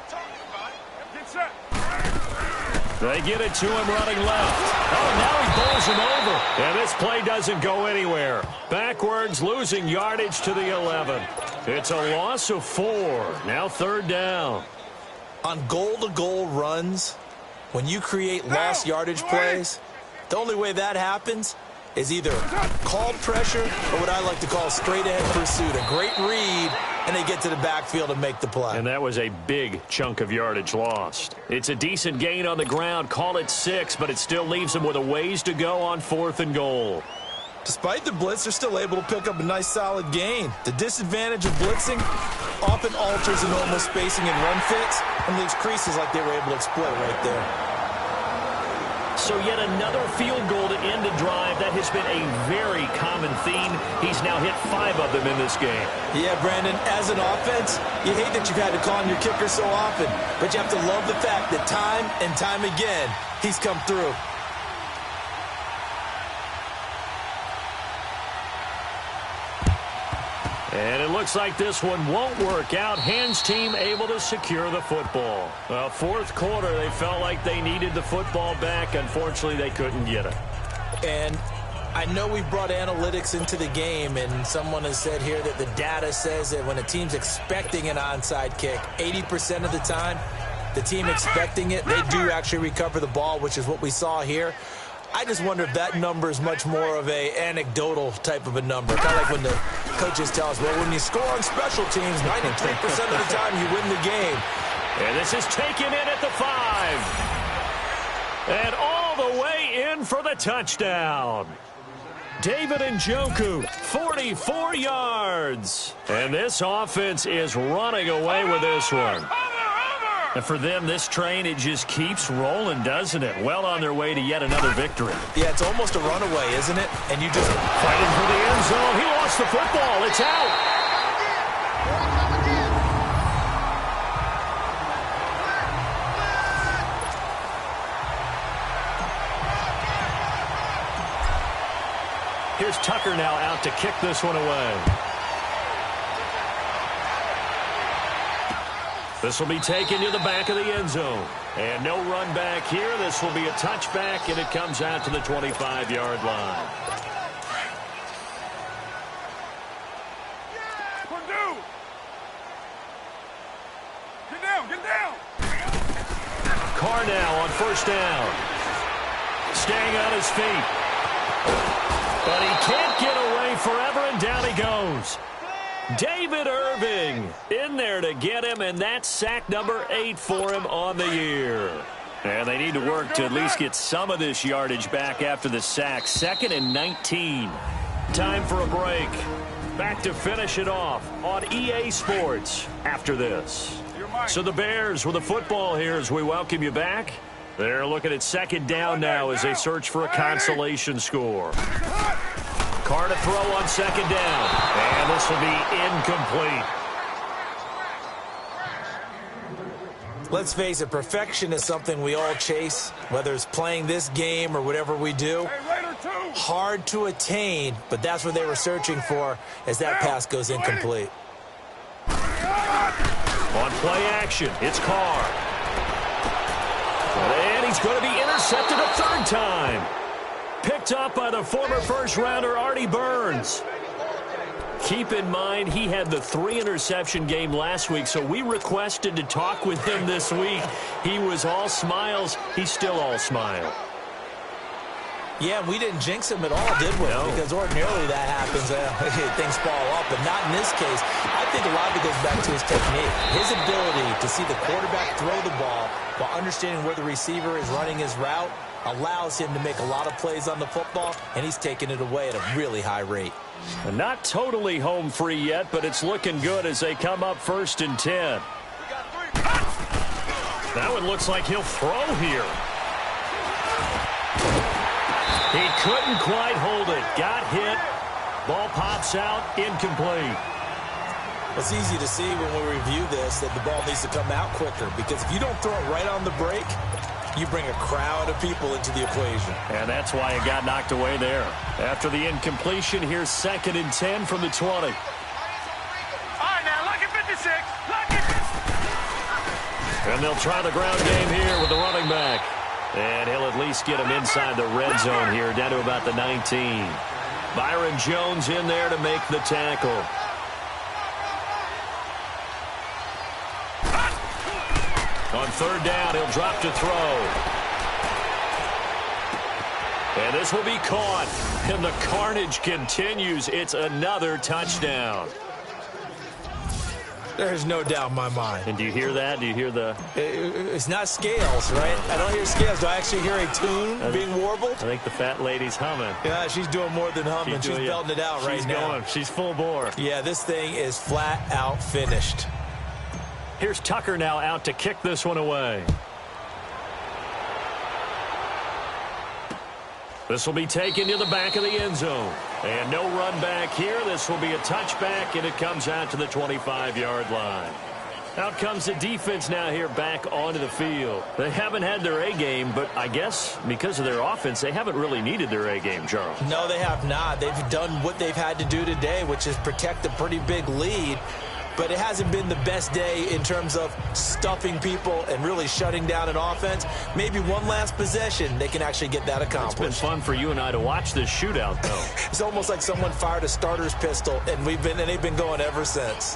They get it to him running left. Oh, now he bowls him over. And this play doesn't go anywhere. Backwards, losing yardage to the 11. It's a loss of 4. Now 3rd down. On goal-to-goal runs, when you create lost yardage plays, the only way that happens is either called pressure or what I like to call straight-ahead pursuit. A great read, and they get to the backfield and make the play. And that was a big chunk of yardage lost. It's a decent gain on the ground. Call it 6, but it still leaves them with a ways to go on 4th and goal. Despite the blitz, they're still able to pick up a nice solid gain. The disadvantage of blitzing often alters the normal spacing and run fits and leaves creases like they were able to exploit right there. So yet another field goal to end a drive. That has been a very common theme. He's now hit 5 of them in this game. Yeah, Brandon, as an offense, you hate that you've had to call on your kicker so often, but you have to love the fact that time and time again, he's come through. And it looks like this one won't work out. Hands team able to secure the football. Well, 4th quarter, they felt like they needed the football back. Unfortunately, they couldn't get it. And I know we brought analytics into the game, and someone has said here that the data says that when a team's expecting an onside kick, 80% of the time, the team expecting it, they do actually recover the ball, which is what we saw here. I just wonder if that number is much more of a anecdotal type of a number. Kind of like when the coaches tell us, well, when you score on special teams, 93% of the time you win the game. And this is taken in at the 5. And all the way in for the touchdown. David Njoku, 44 yards. And this offense is running away with this one. And for them, this train, it just keeps rolling, doesn't it? Well on their way to yet another victory. Yeah, it's almost a runaway, isn't it? And you just fighting for the end zone. He lost the football. It's out. Here's Tucker now out to kick this one away. This will be taken to the back of the end zone. And no run back here. This will be a touchback, and it comes out to the 25-yard line. Get down, get down. Carr now on first down. Staying on his feet. But he can't get away forever, and down he goes. David Irving in there to get him, and that's sack number 8 for him on the year. And they need to work to at least get some of this yardage back after the sack. 2nd and 19. Time for a break. Back to finish it off on EA Sports after this. So the Bears with the football here as we welcome you back. They're looking at 2nd down now as they search for a consolation score. Carr to throw on 2nd down. And this will be incomplete. Let's face it, perfection is something we all chase, whether it's playing this game or whatever we do. Hard to attain, but that's what they were searching for as that pass goes incomplete. On play action, it's Carr. And he's going to be intercepted a 3rd time. Picked up by the former first-rounder Artie Burns. Keep in mind, he had the 3-interception game last week, so we requested to talk with him this week. He was all smiles. He's still all smile. Yeah, we didn't jinx him at all, did we? No. Because ordinarily that happens. Things fall off, but not in this case. I think a lot of it goes back to his technique. His ability to see the quarterback throw the ball while understanding where the receiver is running his route allows him to make a lot of plays on the football, and he's taking it away at a really high rate. And not totally home free yet, but it's looking good as they come up 1st and 10. That one looks like he'll throw here. He couldn't quite hold it. Got hit. Ball pops out. Incomplete. It's easy to see when we review this that the ball needs to come out quicker, because if you don't throw it right on the break, you bring a crowd of people into the equation. And that's why it got knocked away there. After the incompletion, here's 2nd and 10 from the 20. All right, now, lucky 56. Lucky. And they'll try the ground game here with the running back. And he'll at least get him inside the red zone here, down to about the 19. Byron Jones in there to make the tackle. On 3rd down, he'll drop to throw. And this will be caught. And the carnage continues. It's another touchdown. There's no doubt in my mind. And do you hear that? Do you hear the... It's not scales, right? I don't hear scales. Do I actually hear a tune being warbled? I think the fat lady's humming. Yeah, she's doing more than humming. She's belting it out right now. Going. She's full bore. Yeah, this thing is flat out finished. Here's Tucker now out to kick this one away. This will be taken to the back of the end zone. And no run back here. This will be a touchback, and it comes out to the 25-yard line. Out comes the defense now here back onto the field. They haven't had their A-game, but I guess because of their offense, they haven't really needed their A-game, Charles. No, they have not. They've done what they've had to do today, which is protect a pretty big lead. But it hasn't been the best day in terms of stuffing people and really shutting down an offense. Maybe one last possession, they can actually get that accomplished. It's been fun for you and I to watch this shootout, though. It's almost like someone fired a starter's pistol, and they've been going ever since.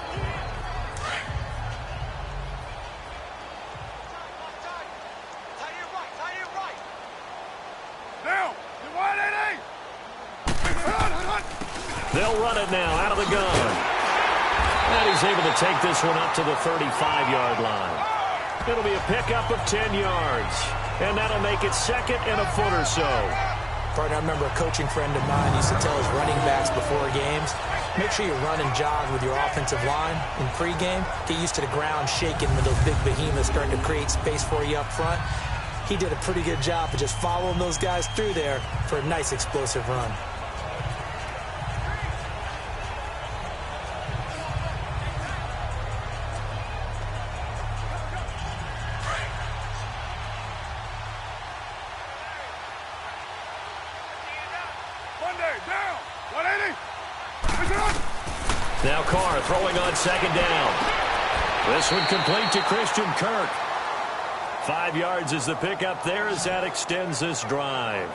They'll run it now out of the gun. And he's able to take this one up to the 35-yard line. It'll be a pickup of 10 yards. And that'll make it second and a foot or so. Partner, I remember a coaching friend of mine used to tell his running backs before games, make sure you run and jog with your offensive line in pregame. Get used to the ground shaking when those big behemoths start to create space for you up front. He did a pretty good job of just following those guys through there for a nice explosive run. Now Carr throwing on second down. This one complete to Christian Kirk. 5 yards is the pickup there as that extends this drive.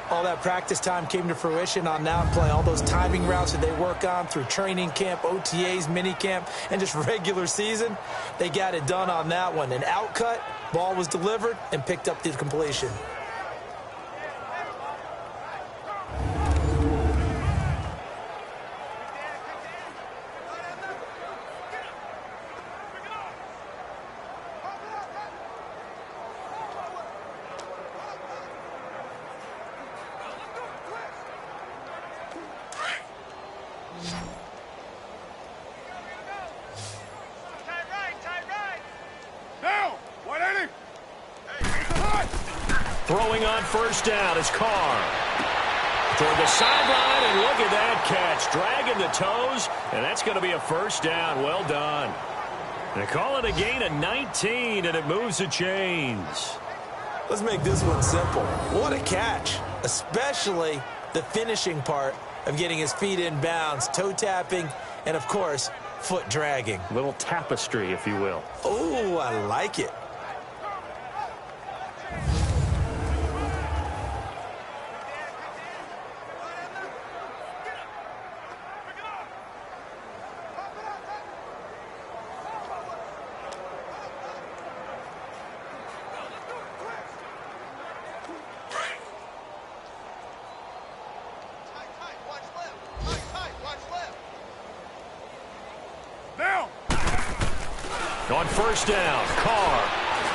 All that practice time came to fruition on that play. All those timing routes that they work on through training camp, OTAs, minicamp, and just regular season, they got it done on that one. An outcut, ball was delivered, and picked up the completion. Throwing on first down is Carr. Toward the sideline, and look at that catch. Dragging the toes, and that's going to be a first down. Well done. They call it a gain of 19, and it moves the chains. Let's make this one simple. What a catch, especially the finishing part of getting his feet in bounds, toe tapping, and, of course, foot dragging. Little tapestry, if you will. Oh, I like it. On first down, Carr.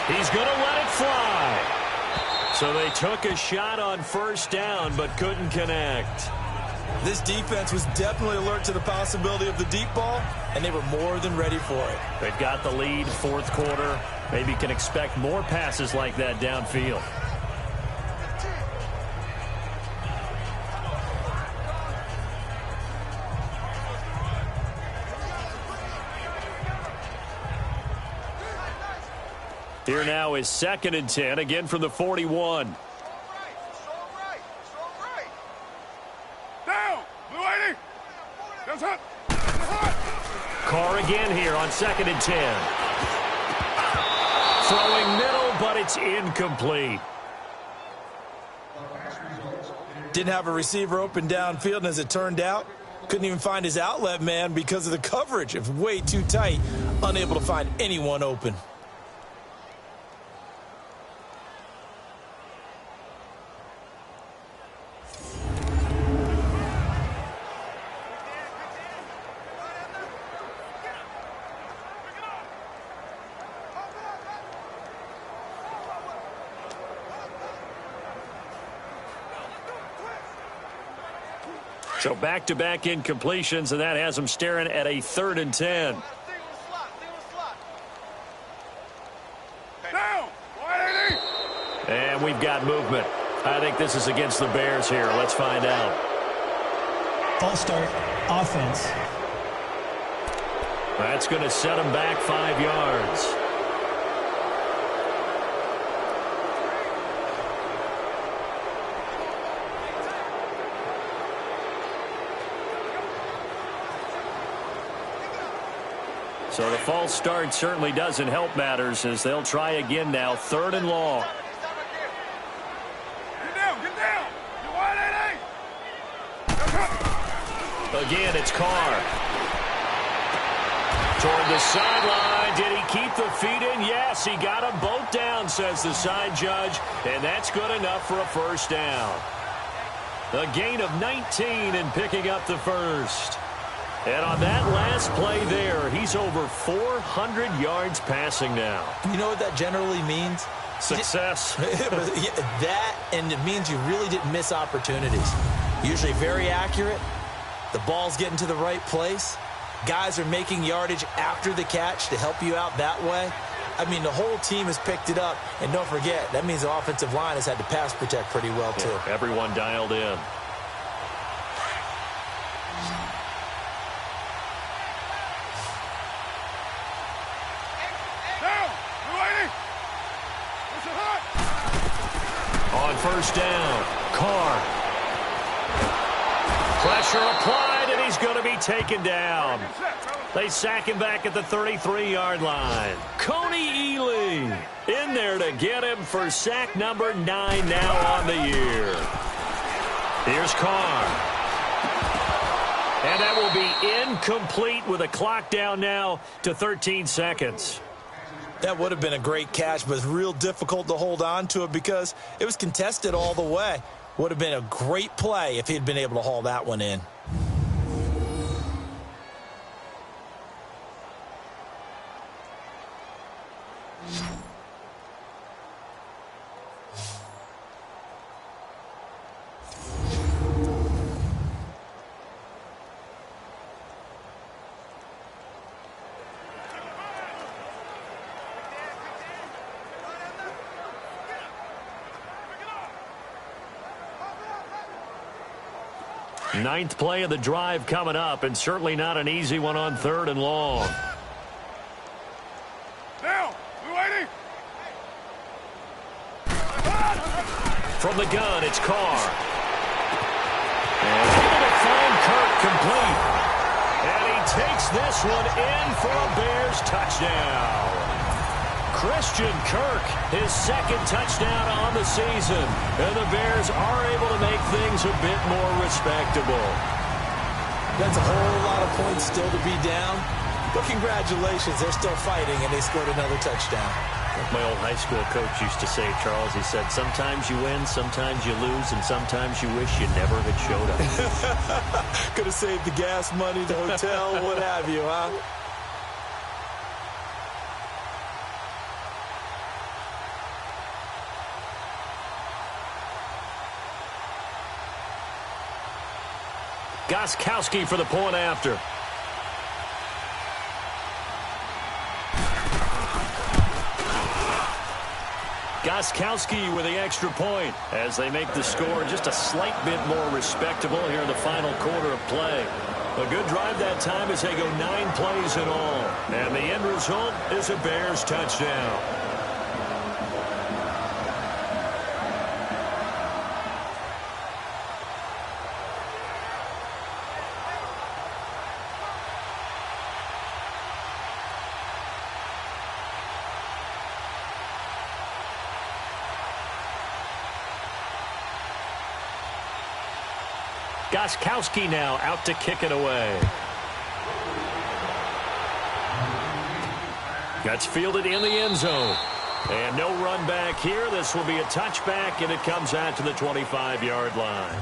He's going to let it fly. So they took a shot on first down but couldn't connect. This defense was definitely alert to the possibility of the deep ball, and they were more than ready for it. They've got the lead, fourth quarter. Maybe can expect more passes like that downfield. Here now is 2nd and 10, again from the 41. Carr again here on 2nd and 10. Throwing middle, but it's incomplete. Didn't have a receiver open downfield, and as it turned out, couldn't even find his outlet man because of the coverage. It was way too tight, unable to find anyone open. So back-to-back incompletions, and that has them staring at a 3rd and 10. And we've got movement. I think this is against the Bears here. Let's find out. False start, offense. That's going to set them back 5 yards. So the false start certainly doesn't help matters as they'll try again now. 3rd and long. Again, it's Carr. Toward the sideline. Did he keep the feet in? Yes, he got them both down, says the side judge. And that's good enough for a first down. A gain of 19 and picking up the first. And on that last play there, he's over 400 yards passing now. You know what that generally means? Success. That, and it means you really didn't miss opportunities. Usually very accurate. The ball's getting to the right place. Guys are making yardage after the catch to help you out that way. I mean, the whole team has picked it up. And don't forget, that means the offensive line has had to pass protect pretty well, too. Yeah, everyone dialed in. On first down, Carr. Pressure applied, and he's going to be taken down. They sack him back at the 33-yard line. Coney Ely in there to get him for sack number 9 now on the year. Here's Carr. And that will be incomplete with a clock down now to 13 seconds. That would have been a great catch, but it's real difficult to hold on to it because it was contested all the way. Would have been a great play if he had been able to haul that one in. Ninth play of the drive coming up, and certainly not an easy one on 3rd and long. Now, we waiting? From the gun, it's Carr. And able to find Kirk complete. And he takes this one in for a Bears touchdown. Christian Kirk, his 2nd touchdown on the season. And the Bears are able to make things a bit more respectable. That's a whole lot of points still to be down. But congratulations, they're still fighting, and they scored another touchdown. Like my old high school coach used to say, Charles, he said, sometimes you win, sometimes you lose, and sometimes you wish you never had showed up. Could have saved the gas money, the hotel, what have you, huh? Gostkowski for the point after. Gostkowski with the extra point as they make the score just a slight bit more respectable here in the final quarter of play. A good drive that time as they go 9 plays in all. And the end result is a Bears touchdown. Gostkowski now out to kick it away. That's fielded in the end zone. And no run back here. This will be a touchback, and it comes out to the 25-yard line.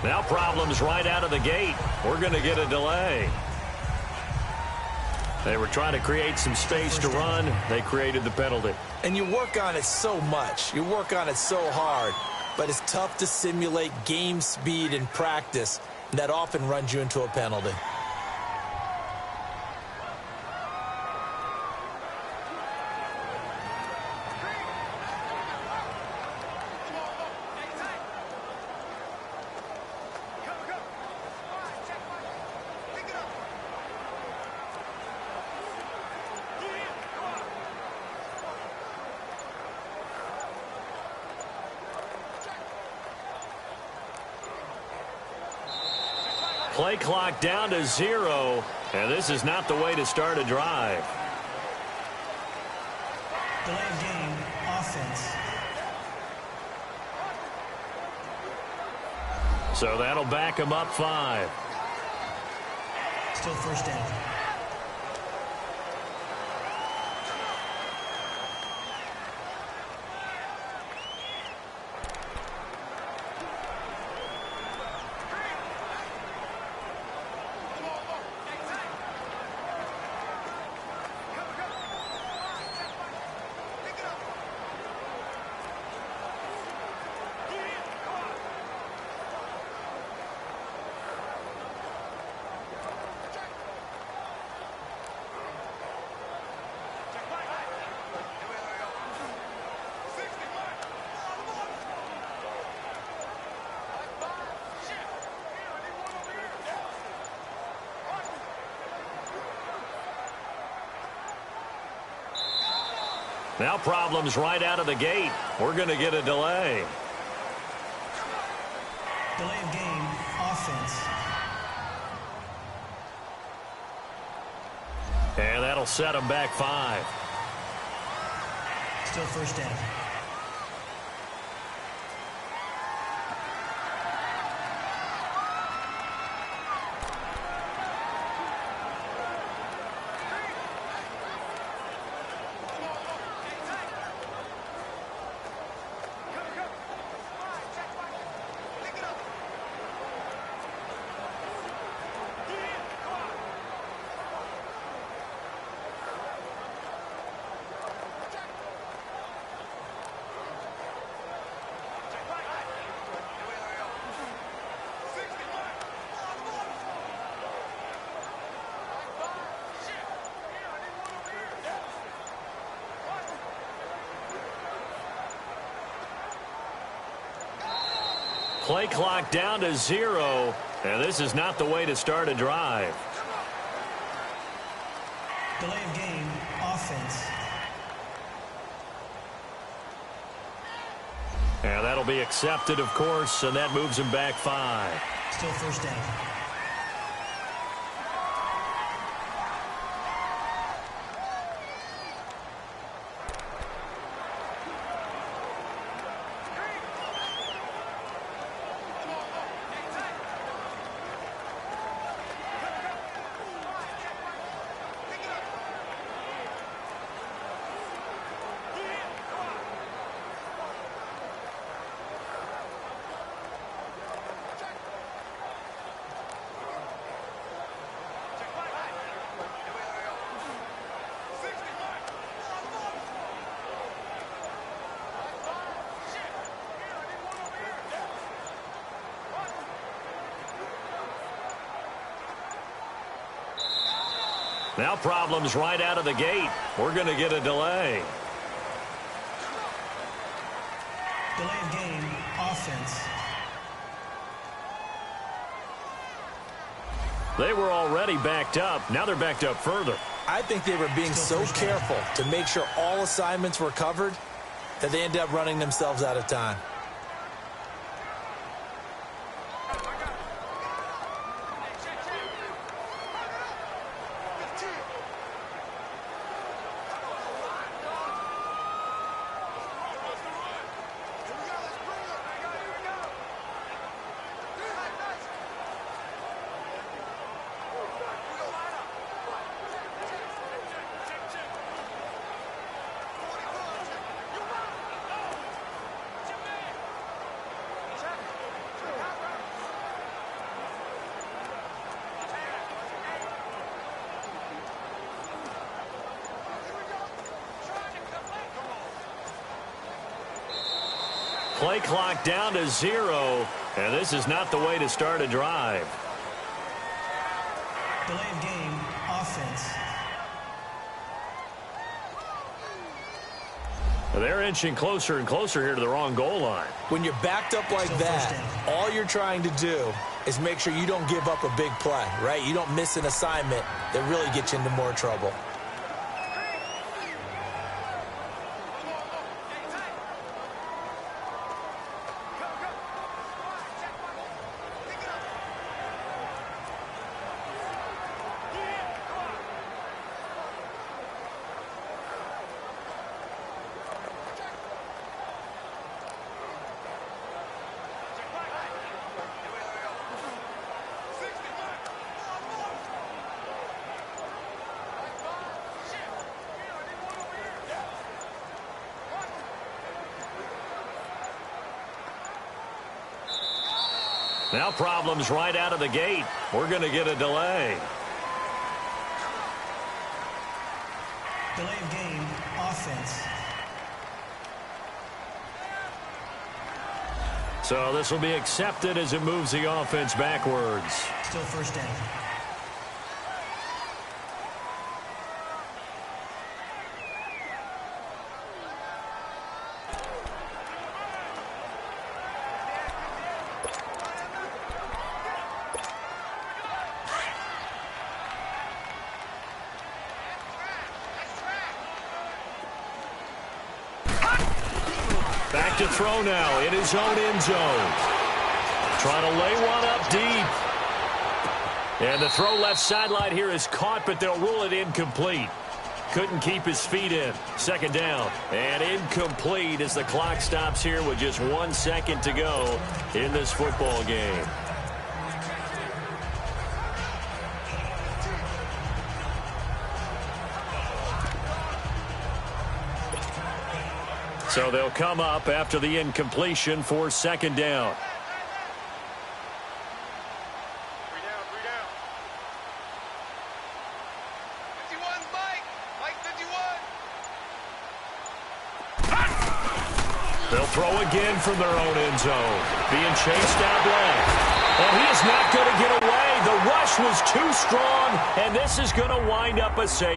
Now problems right out of the gate. We're going to get a delay. They were trying to create some space to run. They created the penalty. And you work on it so much. You work on it so hard. But it's tough to simulate game speed in practice. That often runs you into a penalty. Play clock down to 0, and this is not the way to start a drive. Delay of game, offense. So that'll back him up 5. Still first down. Now problems right out of the gate. We're going to get a delay. Delay of game, offense. And that'll set him back 5. Still first down. Play clock down to 0, and this is not the way to start a drive. Delay of game, offense. And that'll be accepted, of course, and that moves him back 5. Still first down. Now problems right out of the gate. We're going to get a delay. Delay of game, offense. They were already backed up. Now they're backed up further. I think they were being so careful to make sure all assignments were covered that they ended up running themselves out of time. Play clock down to 0, and this is not the way to start a drive. Delay of game, offense. They're inching closer and closer here to the wrong goal line. When you're backed up like that, all you're trying to do is make sure you don't give up a big play, right? You don't miss an assignment that really gets you into more trouble. Now problems right out of the gate. We're going to get a delay. Delay of game, offense. So this will be accepted as it moves the offense backwards. Still first down. Back to throw now in his own end zone. Trying to lay one up deep. And the throw left sideline here is caught, but they'll rule it incomplete. Couldn't keep his feet in. Second down. And incomplete as the clock stops here with just 1 second to go in this football game. So they'll come up after the incompletion for second down. Three down. 51's Mike. Mike 51. They'll throw again from their own end zone. Being chased out left. And he is not going to get away. The rush was too strong, and this is going to wind up a save.